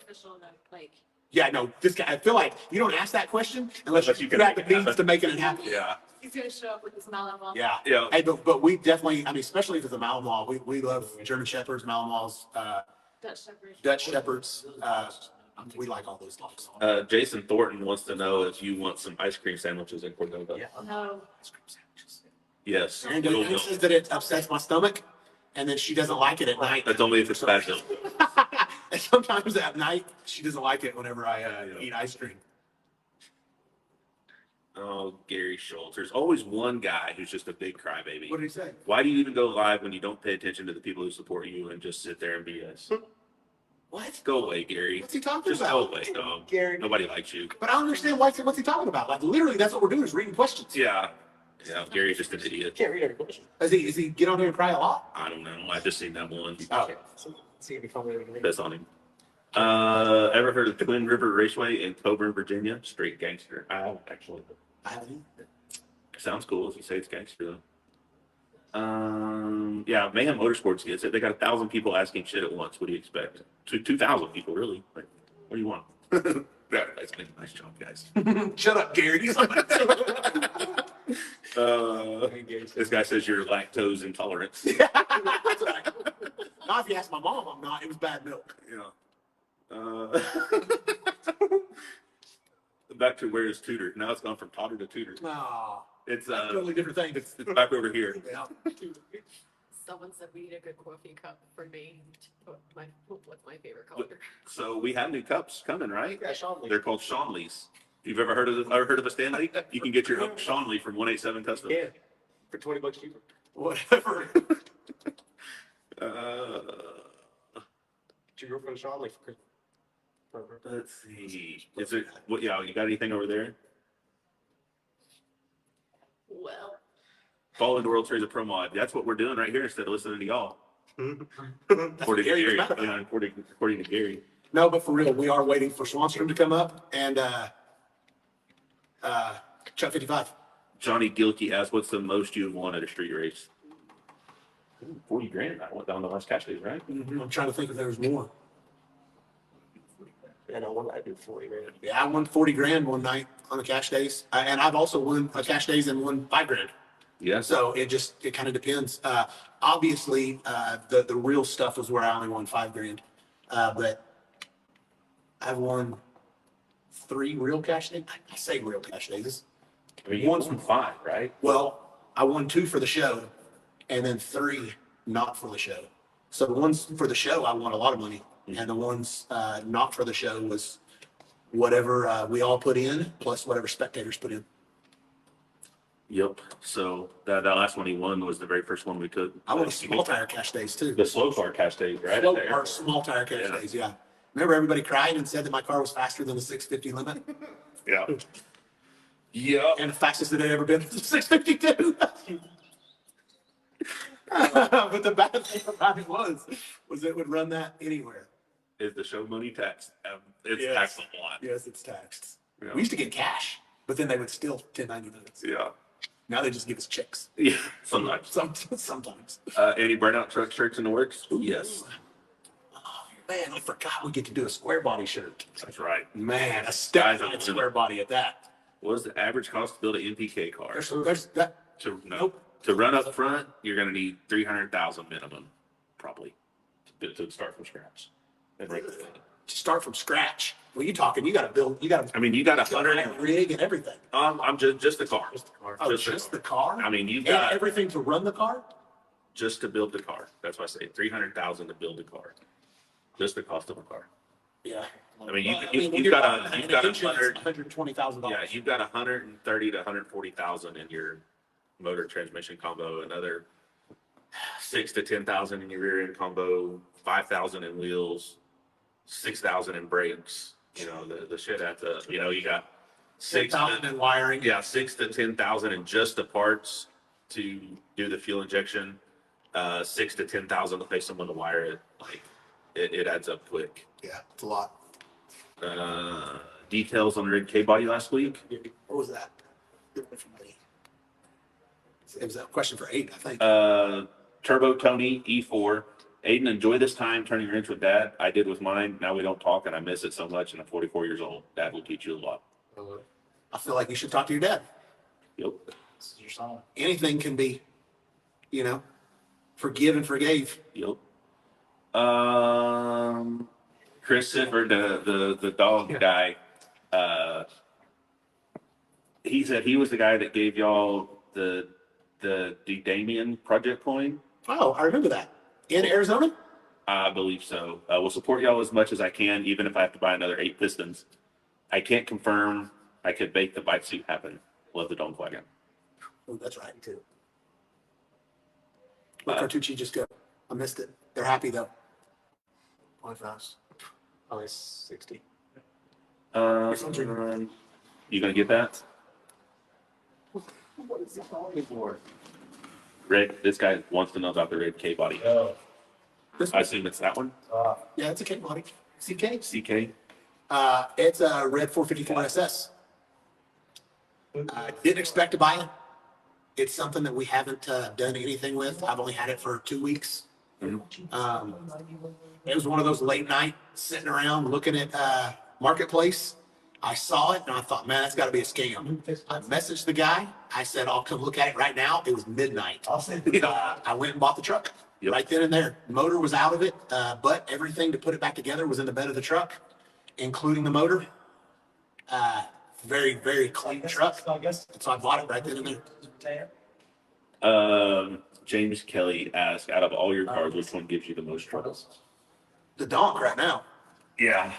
Official enough, like. Yeah, no, this guy, I feel like you don't ask that question unless Unless you you can can have the make it means happen. to making it happen. Yeah. He's gonna show up with his Malinois. Yeah. Yeah. Hey, but we definitely, I mean, especially if it's a Malinois, we love German Shepherds, Malinois, Dutch Shepherd. Dutch Shepherds. We like all those dogs. Jason Thornton wants to know if you want some ice cream sandwiches in Cordova. Yeah. No. Yes. And It'll- it says that it upsets my stomach, and then she doesn't like it at night. That's only if it's special. And sometimes at night, she doesn't like it whenever I eat ice cream. Oh, Gary Schultz. There's always one guy who's just a big crybaby. What did he say? Why do you even go live when you don't pay attention to the people who support you and just sit there and BS? What? Go away, Gary. What's he talking Just about? go away, dog. Gary. Nobody likes you. But I don't understand what's he talking about. Like literally, that's what we're doing is reading questions. Yeah. Yeah, Gary's just an idiot. Can't read every question. Is he get on here and cry a lot? I don't know. I just seen that one. Oh. See if he told me everything. Piss on him. Ever heard of Twin River Raceway in Coburn, Virginia? Straight gangster. I haven't actually. I haven't. Sounds cool if you say it's gangster though. Yeah, Mayhem Motorsports gets it. They got 1,000 people asking shit at once. What do you expect? 2,000 people, really? Like, what do you want? That's been a nice job, guys. Shut up, Gary. This guy says you're lactose intolerant. Not if you ask my mom, I'm not. It was bad milk. Yeah. Back to where is Toter? Now it's gone from Toter to Tutor. No, It's totally different thing. it's back over here. Yeah. Someone said we need a good coffee cup for me to put what's my favorite color. So we have new cups coming, right? Yeah, Sean Lee. They're called Seanleys. If you've ever heard of a Stanley, you can get your own Seanley from 187 Custom. Yeah. For $20 cheaper. Whatever. Did you go for the Sean Lee for Christmas? Let's see. Is it what? Yeah, you got anything over there? Well, Fall into World Series of Pro Mod. That's what we're doing right here instead of listening to y'all. That's According what to Gary was Gary. mad about. Yeah, according to Gary. No, but for real, we are waiting for Swanstrom to come up and Chuck 55. Johnny Gilkey asked, "What's the most you've won at a street race?" 40 grand. I went down the last cash days, right? I'm trying to think if there was more. And I want to do 40 grand. Yeah, I won 40 grand one night on the cash days, and I've also won a cash days and won 5 grand. Yes. So it kind of depends. Obviously, the real stuff was where I only won 5 grand, but I've won 3 real cash days. I say real cash days. I mean, you won some 5, right? Well, I won 2 for the show, and then 3 not for the show. So the ones for the show, I won a lot of money, and the ones not for the show was whatever we all put in plus whatever spectators put in. Yep. So that last one he won was the very first one we took. I won a small tire cash days too. The slow car cash days, right? Slow, There. or small tire cash Yeah. days, yeah. Remember everybody cried and said that my car was faster than the 650 limit? Yeah. Yeah. And the fastest it had ever been was the 652. But the bad thing about it was it would run that anywhere. Is the show money taxed? It's Yes. taxed a lot. Yes, it's taxed. Yeah. We used to get cash, but then they would still 1099 us. Yeah. Now they just give us checks. Yeah. Sometimes. Sometimes. Any burnout truck shirts in the works? Yes. Oh, man, I forgot we get to do a square body shirt. That's right. Man, a step Guys, side I'm- square body at that. What is the average cost to build an NPK car? There's that. To run up front, you're going to need 300,000 minimum, probably, to start from scratch. And break the thing. To start from scratch. Well, you talking? You got to build. You got to I mean, you got build a 100. rig and everything. I'm just the car. Just the car. Oh, Just just the the car. I mean, you've And got everything to run the car. just to build the car. That's why I say 300,000 to build the car. Just the cost of a car. Yeah. I mean, we're you've got getting- you've got an engine is $100. $120,000. Yeah, you've got 130 to 140,000 in your motor transmission combo, another 6 to 10,000 in your rear end combo, 5,000 in wheels, 6,000 in brakes. You know, the shit at the, you know, you got 6,000 in wiring. yeah, 6 to 10,000 in just the parts to do the fuel injection. 6 to 10,000 to pay someone to wire it. Like it adds up quick. Yeah, it's a lot. Details on the rig K body last week. What was that? It was a question for Aiden, I think. Turbo Tony E4. Aiden, enjoy this time turning your wrench with Dad. I did with mine. Now we don't talk, and I miss it so much. And I'm 44 years old. Dad will teach you a lot. I feel like you should talk to your dad. Yep. This is your song. Anything can be, you know, forgive and forgave. Yep. Chris Sifford, the dog guy. He said he was the guy that gave y'all the Damien project coin. Oh, I remember that. In Arizona? I believe so. We'll support y'all as much as I can, even if I have to buy another 8 pistons. I can't confirm. I could make the bike suit happen. Love the dome flag. Oh, that's right, too. Where Cartucci just go? I missed it. They're happy, though. Only fast. Only 60. You gonna get that? What is he calling for? Red. This guy wants to know about the red K body. Oh. This I assume it's that one. Yeah, it's a K body. CK? CK. It's a red 454 SS. I didn't expect to buy it. It's something that we haven't done anything with. I've only had it for 2 weeks. It was one of those late night sitting around looking at Marketplace. I saw it and I thought, man, that's got to be a scam. I messaged the guy. I said, I'll come look at it right now. It was midnight. I went and bought the truck right then and there. Motor was out of it, but everything to put it back together was in the bed of the truck, including the motor. Very, very clean truck. So I bought it right then and there. James Kelly asked, out of all your cars, which one gives you the most trouble? The donk right now. Yeah.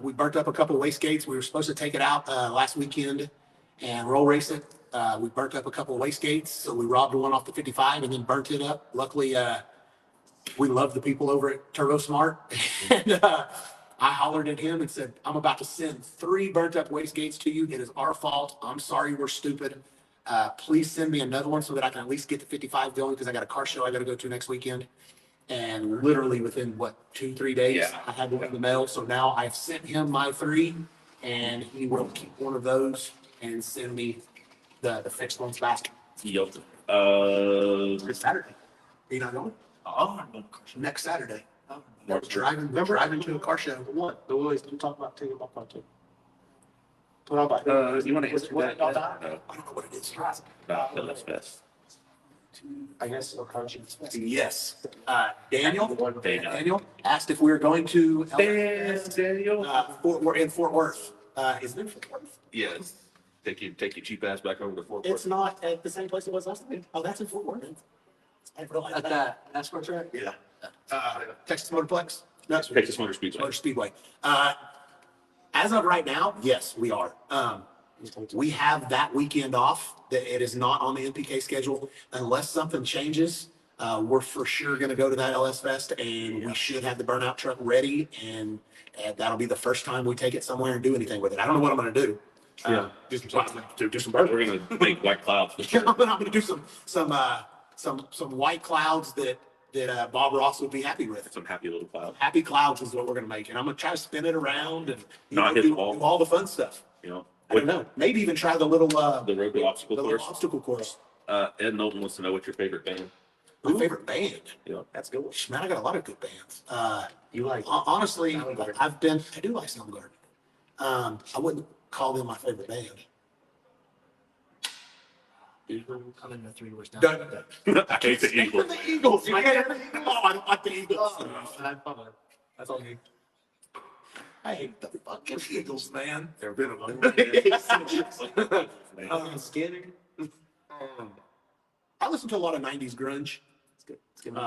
We burnt up a couple of wastegates. We were supposed to take it out last weekend and roll race it. We burnt up a couple of wastegates, so we robbed one off the 55 and then burnt it up. Luckily, we love the people over at Turbo Smart. And I hollered at him and said, I'm about to send 3 burnt up wastegates to you. It is our fault. I'm sorry we're stupid. Please send me another one so that I can at least get the 55 going because I got a car show I got to go to next weekend. And literally within 2-3 days, Yeah. I had one in the mail. So now I've sent him my 3 and he will keep one of those and send me the fixed ones back. Yep. It's Saturday. Are you not going? Oh, Next Saturday. March Driving to a car show. What? The Willies didn't talk about taking off on two. What about You want to answer that? What- No. I don't know what it is. Not Phillips Fest. I guess a conscience. Yes. Daniel Daniel. asked if we were going to Daniel. we're in Fort Worth. Is it in Fort Worth? Yes. Take your cheap ass back over to Fort It's Worth. not at the same place it was last time. Oh, that's in Fort Worth. I didn't realize at that. that NASCAR track? Yeah. Texas Motorplex? No, Texas Motor Speedway. Motor Speedway. As of right now, yes, we are. We have that weekend off. That it is not on the NPK schedule unless something changes. We're for sure going to go to that LS Fest, and we should have the burnout truck ready, and that'll be the first time we take it somewhere and do anything with it. I don't know what I'm going to do. Do some burnout. We're gonna make white clouds. For sure. I'm going to do some white clouds that Bob Ross would be happy with. Some happy little clouds. Happy clouds is what we're going to make, and I'm going to try to spin it around and Not hit the do wall. all the fun stuff. You know. I don't know. Maybe even try the little The road to obstacle the little course. obstacle course. Ed Knowlton wants to know what's your favorite band. My favorite band. Yeah. That's good. Man, I got a lot of good bands. You like? Honestly, Soundgarden. I do like Soundgarden. I wouldn't call them my favorite band. I'm in the 3 worst down. Done. I hate the Eagles. The Eagles, man. Oh, I don't like the Eagles. That's all me. I hate the fucking Eagles, man. They're been Skinner. I listen to a lot of 90s grunge. It's good. It's good.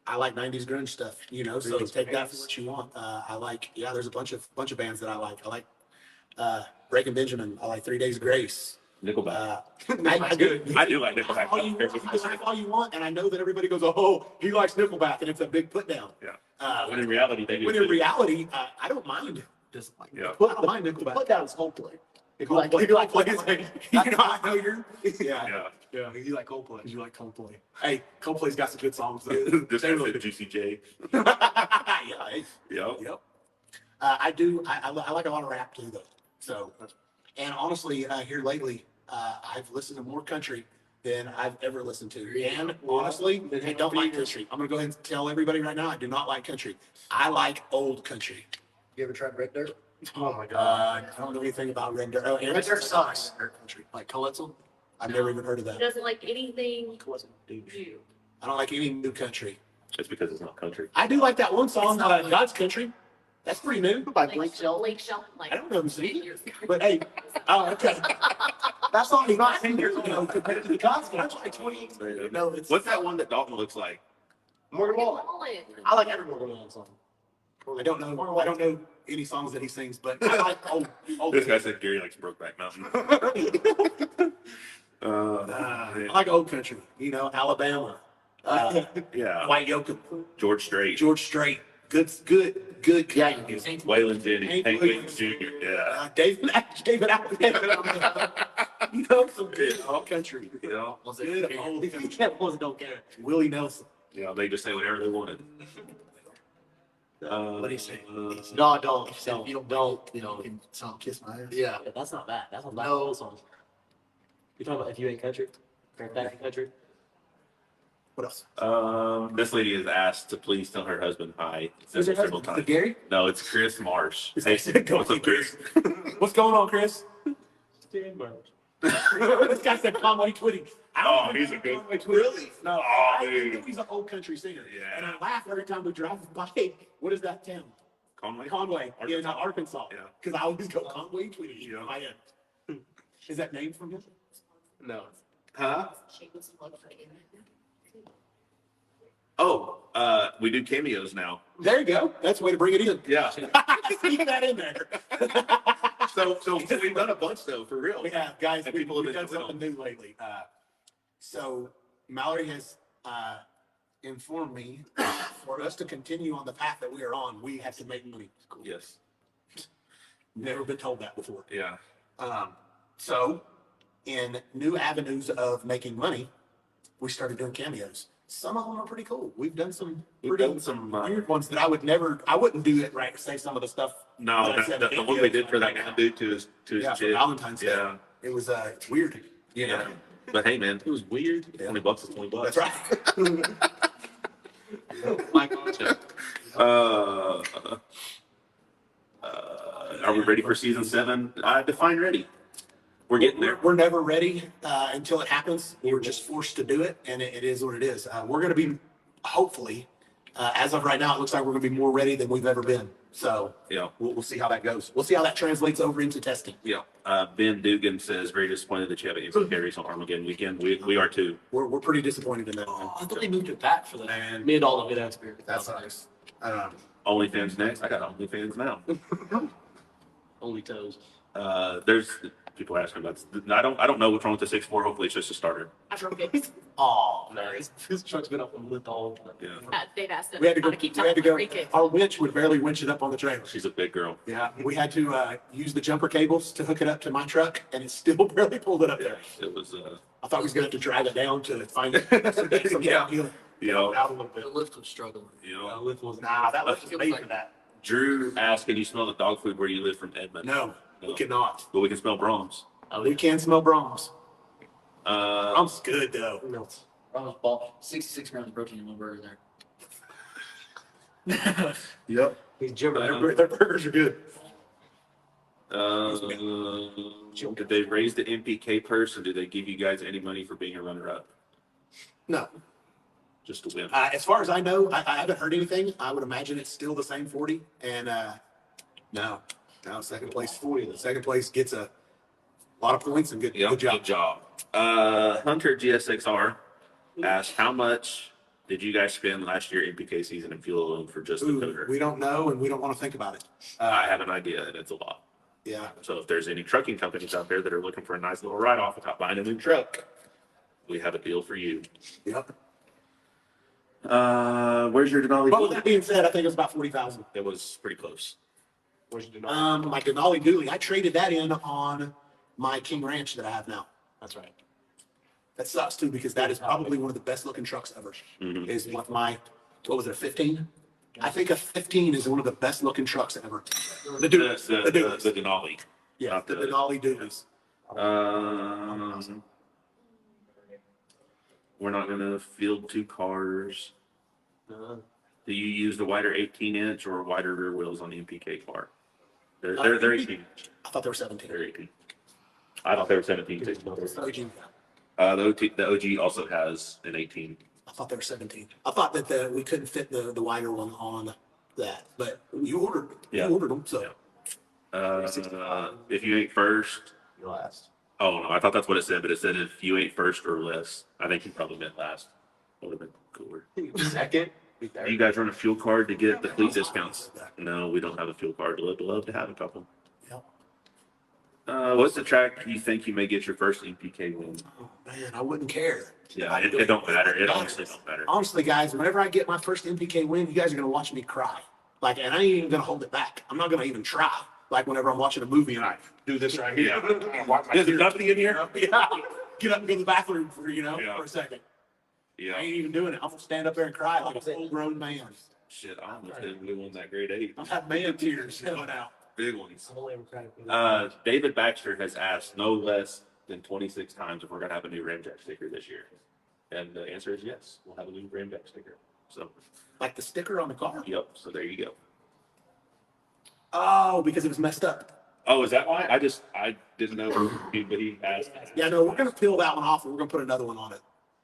I I like 90s grunge stuff, you know, so take that for what you want. I like, yeah, there's a bunch of bands that I like. I like Breaking Benjamin. I like 3 Days Grace. Nickelback. I do. I do like Nickelback. You can like all you want, and I know that everybody goes, "Oh, he likes Nickelback," and it's a big put down. Yeah. When in reality, they do. When in reality, I don't mind. Just like Yeah. I don't mind Nickelback. Put down is Coldplay. Coldplay, you like Coldplay? You know, I know you're. Yeah. Yeah. You like Coldplay. You like Coldplay? Hey, Coldplay's got some good songs. Though. This They guy's really a do. Juicy J. Yeah. Hey. Yep. Yep. I do. I like a lot of rap too, though. So, and honestly, here lately, I've listened to more country than I've ever listened to. And honestly, I don't like country. I'm gonna go ahead and tell everybody right now, I do not like country. I like old country. you ever tried red dirt? Oh my god. I don't know anything about Red Dirt. Oh, Red Dirt sucks. Country. Like Calypso? I've never even heard of He that. doesn't like anything new. I don't like any new country. It's because it's not country. I do like that one song, God's Country. That's pretty new. By Like Blake Shelton. Lake Shelton, like. I don't know who sings it. years ago. But hey, oh, okay. That song is not 10 years ago compared to the God's Country. Like 20. No, it's What's that one that Dalton looks like? Morgan Wallen. I like every Morgan Wallen song. I don't know. I don't know any songs that he sings, but I like old. This guy said Gary likes Brokeback Mountain. I like old country. You know, Alabama. Yeah. White Yoakum. George Strait. George Strait. Good. Yeah, country music. Waylon Jennings. Hank Hank Williams Jr. Yeah. David Alabama. You know, some good old country. Yeah. Was it? Good old country. Can't was don't care. Willie Nelson. Yeah. They just say whatever they wanted. What do you say? No, don't. So if you don't, you know, you can song. Kiss my ass. Yeah. Yeah, that's not bad. That's not bad. No. Song. You talking about if you ain't country? Or back in country? What else? This lady is asked to please tell her husband hi. Who's your Several husband? Is it times. Gary? No, it's Chris Marsh. This Hey, guy said, "Go what's up, Chris? What's going on, Chris?" This guy said Conway Twitty. I don't Oh, know he's a good- Conway Twitty. Really? No. Oh, I dude. think he's an old country singer. Yeah. And I laugh every time we drive by. What is that town? Conway? Conway. In Arkansas. Yeah. Because I always go Conway Twitty. Yeah. I am. Is that named from him? No. Huh? Shameless plug for Aiden. Oh, we do cameos now. There you go. That's the way to bring it in. Yeah. Keep that in there. So we've done a bunch though, for real. We have, guys. And We've people have done been something new lately. So Mallory has informed me for us to continue on the path that we are on, we have to make money. Cool. Yes. Never been told that before. Yeah. So in new avenues of making money, we started doing cameos. Some of them are pretty cool. We've done some We've pretty done some, weird ones that I wouldn't do it right. Say some of the stuff. No, that I said the in one we videos did for that right guy now. dude to his Yeah, for kid. Valentine's Day. Yeah. It was weird. You know? Yeah. But hey, man, it was weird. Yeah. $20 is $20. That's right. My content. Are we ready for season 7? Define ready. We're getting there. We're never ready until it happens. We're just forced to do it, and it is what it is. We're going to be, hopefully, as of right now, it looks like we're going to be more ready than we've ever been. So Yeah. we'll see how that goes. We'll see how that translates over into testing. Yeah. Ben Dugan says, very disappointed that you have an NPK race on Armageddon weekend. We are too. We're pretty disappointed in that. Oh, I thought they moved it back for that. Man, Me and Dalton will be that spirit. that sucks. OnlyFans next. I got OnlyFans now. Only toes. There's people asking about this. I don't know what's wrong with the 6.4. Hopefully it's just a starter. I broke it. Oh, No, his truck's been up and lit all. Yeah. They've asked him we had to how go. to keep We had to time go. on pre-K. Our winch would barely winch it up on the trailer. She's a big girl. Yeah, we had to use the jumper cables to hook it up to my truck, and it still barely pulled it up there. It was, I thought we was gonna have to drag it down to find it. Some Yeah. downhill. you know, Out a little bit. The lift was struggling. you know. Lift was Nah, that was made for that. Drew asked, can you smell the dog food where you live from Edmond? No, we cannot. But we can smell Brahms. We can smell Brahms. Uh, Brahms good though. melts. Brahms ball, 66 grams of protein in one burger there. Yep. He's gibbering. Their burgers are good. did they raise the NPK purse or did they give you guys any money for being a runner-up? No. Just to win. As far as I know, I haven't heard anything. I would imagine it's still the same 40. And no, second place 40. The second place gets a lot of points and good Yep, job. Good job. Hunter GSXR asked, how much Did you guys spend last year NPK season and fuel alone for just the Ooh, Toter? we don't know, and we don't want to think about it. I have an idea, and it's a lot. Yeah. So if there's any trucking companies out there that are looking for a nice little write-off without buying a new truck, we have a deal for you. Yep. Where's your Denali? But with that being said, I think it was about 40,000. It was pretty close. Where's your Denali? My Denali dually, I traded that in on my King Ranch that I have now. That's right. That sucks too, because that is probably one of the best looking trucks ever. Mhm. Is what was it, a 15? I think a 15 is one of the best looking trucks ever. The dualies. The dualies. The Denali. Yeah, not the the- Denali dualies. We're not gonna field two cars. Do you use the wider 18-inch or wider rear wheels on the NPK car? They're 18. I thought they were 17. They're 18. I thought they were 17 too. The OG also has an 18. I thought they were 17. I thought that we couldn't fit the wider one on that, but you ordered them, so. If you ain't first, You're last. oh no, I thought that's what it said, but it said if you ain't first or less. I think you probably meant last. Would have been cooler. Second. Do you guys run a fuel card to get the fleet discounts? No, we don't have a fuel card. We'd love to have a couple. Yep. What's the track you think you may get your first NPK win? Oh, man, I wouldn't care. Yeah, it don't matter. It honestly don't matter. Honestly, guys, whenever I get my first NPK win, you guys are gonna watch me cry. Like, and I ain't even gonna hold it back. I'm not gonna even try. Like whenever I'm watching a movie and I do this right here. Is there nothing in here? Yeah. Get up and go to the bathroom for Yeah. for a second. I Yeah. ain't even doing it. I'm gonna stand up there and cry like a full grown man. Shit, I almost didn't win on that grade 8. I'm having man tears coming out. Big ones. I'm only ever crying for David Baxter has asked no less than 26 times if we're gonna have a new Ramjack sticker this year, and the answer is yes. We'll have a new Ramjack sticker. So, Like the sticker on the car. yep. So there you go. Oh, because it was messed up. Oh, is that why? I didn't know anybody asked. Yeah, no, we're gonna peel that one off and we're gonna put another one on it.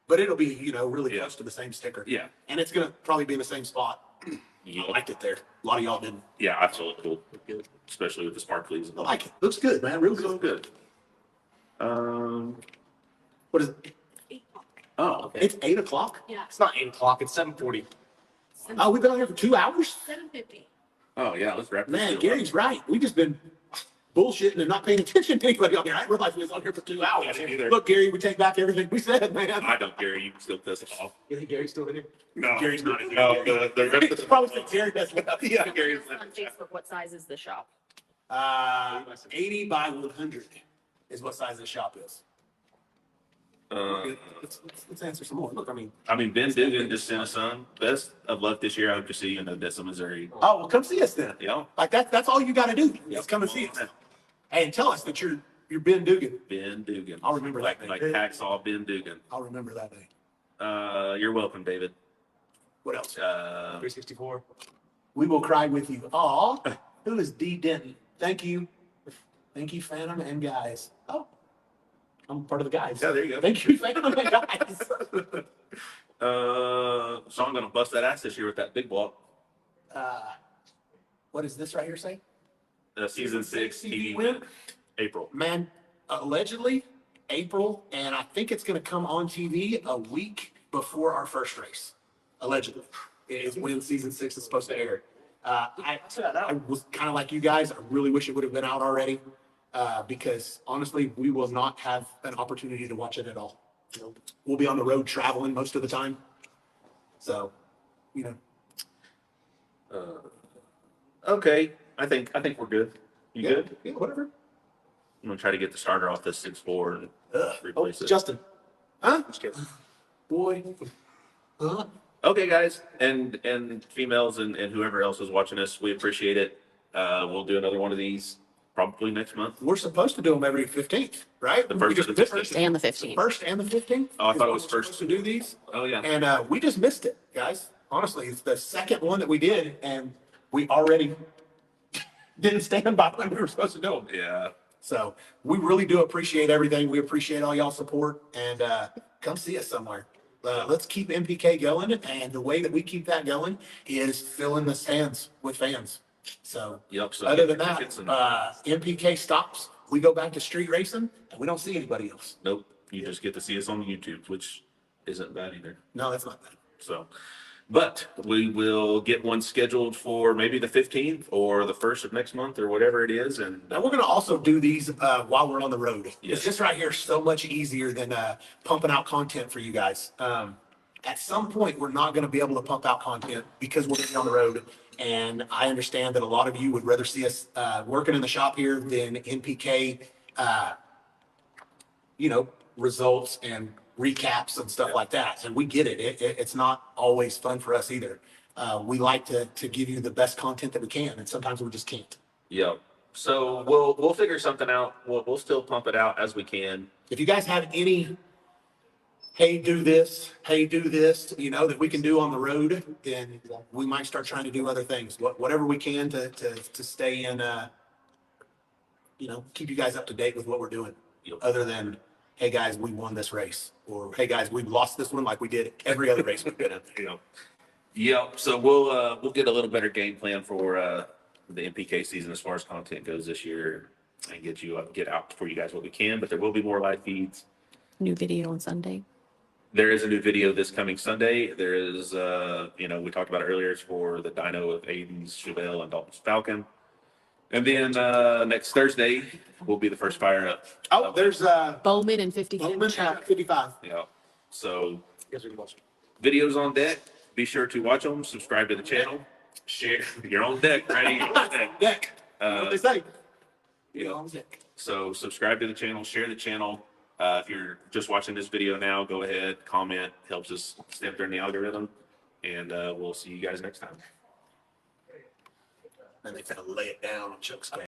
But it'll be, really Yeah. close to the same sticker. Yeah. And it's gonna probably be in the same spot. I liked it there. A lot of y'all didn't. Yeah, I feel it cool, especially with the sparklies. I like it. Looks good, man. Real So good. good. What is it? 8 o'clock. Oh, It's 8 o'clock. Yeah. It's not 8 o'clock. It's 7:40. Oh, we've been on here for 2 hours? 7:50. oh yeah. Let's wrap this. Man, deal Gary's right. We've just been bullshitting and not paying attention to anybody on here. I didn't realize we was on here for 2 hours. I didn't either. Look, Gary, we take back everything we said, man. up. I don't, Gary. You can still piss off. You think Gary's still in here? No, Gary's not in here. No, the rest of It's the probably think Gary has left. yeah, Gary's On Facebook, what size is the shop? 80 by 100 is what size the shop is. Let's answer some more. Look, Ben Dugan just sent a son. Best of luck this year. I hope to see you in Odessa, Missouri. oh, well, come see us then. Yeah. Like that's all you got to do. Just come and see us. And tell us that you're Ben Dugan. Ben Dugan. I'll remember that Like name. Hacksaw Ben Dugan. I'll remember that name. You're welcome, David. What else? 364. We will cry with you. Aw, who is D Denton? Thank you. Thank you, Phantom and guys. Oh, I'm part of the guys. Yeah, there you go. Thank you, Phantom and guys. So I'm gonna bust that ass this year with that big block. What does this right here say? Season 6 TV win? win. April. Man, allegedly April, and I think it's going to come on TV a week before our first race. Allegedly, it is when season 6 is supposed to air. I was kind of like you guys. I really wish it would have been out already, because honestly, we will not have an opportunity to watch it at all. We'll be on the road traveling most of the time, so Okay. I think we're good. You good? Yeah, whatever. I'm gonna try to get the starter off this 6.4 and Oh, replace it. Justin, huh? Just kidding. Boy, huh? Okay, guys, and females and whoever else is watching us, we appreciate it. We'll do another one of these probably next month. We're supposed to do them every 15th, right? The first We just and the missed 15th. And the 15th. First and the 15th. Oh, I is thought it when was we're first. supposed to do these, Oh yeah. and we just missed it, guys. Honestly, it's the second one that we did, and we already didn't stand by when we were supposed to do them. Yeah. So we really do appreciate everything. We appreciate all y'all support, and come see us somewhere. Let's keep NPK going, and the way that we keep that going is filling the stands with fans. So Yep. So other get than your that, tickets and- NPK stops. We go back to street racing, and we don't see anybody else. nope. You just get to see us on YouTube, which isn't bad either. No, that's not bad. So, but we will get one scheduled for maybe the 15th or the 1st of next month or whatever it is. And Now we're going to also do these while we're on the road. Yes. It's just right here so much easier than pumping out content for you guys. At some point, we're not going to be able to pump out content because we're going to be on the road. And I understand that a lot of you would rather see us working in the shop here than NPK, results and recaps and stuff like that. And we get it. It's not always fun for us either. We like to give you the best content that we can, and sometimes we just can't. yeah, so we'll figure something out. We'll still pump it out as we can. If you guys have any, hey, do this, that we can do on the road, then we might start trying to do other things. Whatever we can to stay in, keep you guys up to date with what we're doing. Yep. Other than, hey guys, we won this race, or hey guys, we lost this one like we did every other race we've been in. Yeah. So we'll get a little better game plan for the NPK season as far as content goes this year, and get out for you guys what we can. But there will be more live feeds. New video on Sunday. There is a new video this coming Sunday. There is, we talked about it earlier. It's for the Dyno of Aiden's Chevelle and Dalton's Falcon. And then next Thursday will be the first fire up. Oh, there's Bowman and 50 Bowman truck. 55. Yeah. So Guess we can watch. videos on deck. Be sure to watch them. Subscribe to the channel. Share. You're on deck, right? You're on deck. Deck. What they say? Yeah. On deck. So subscribe to the channel. Share the channel. If you're just watching this video now, go ahead, comment. Helps us step in the algorithm. And we'll see you guys next time. And they kind of lay it down on Chuck's face.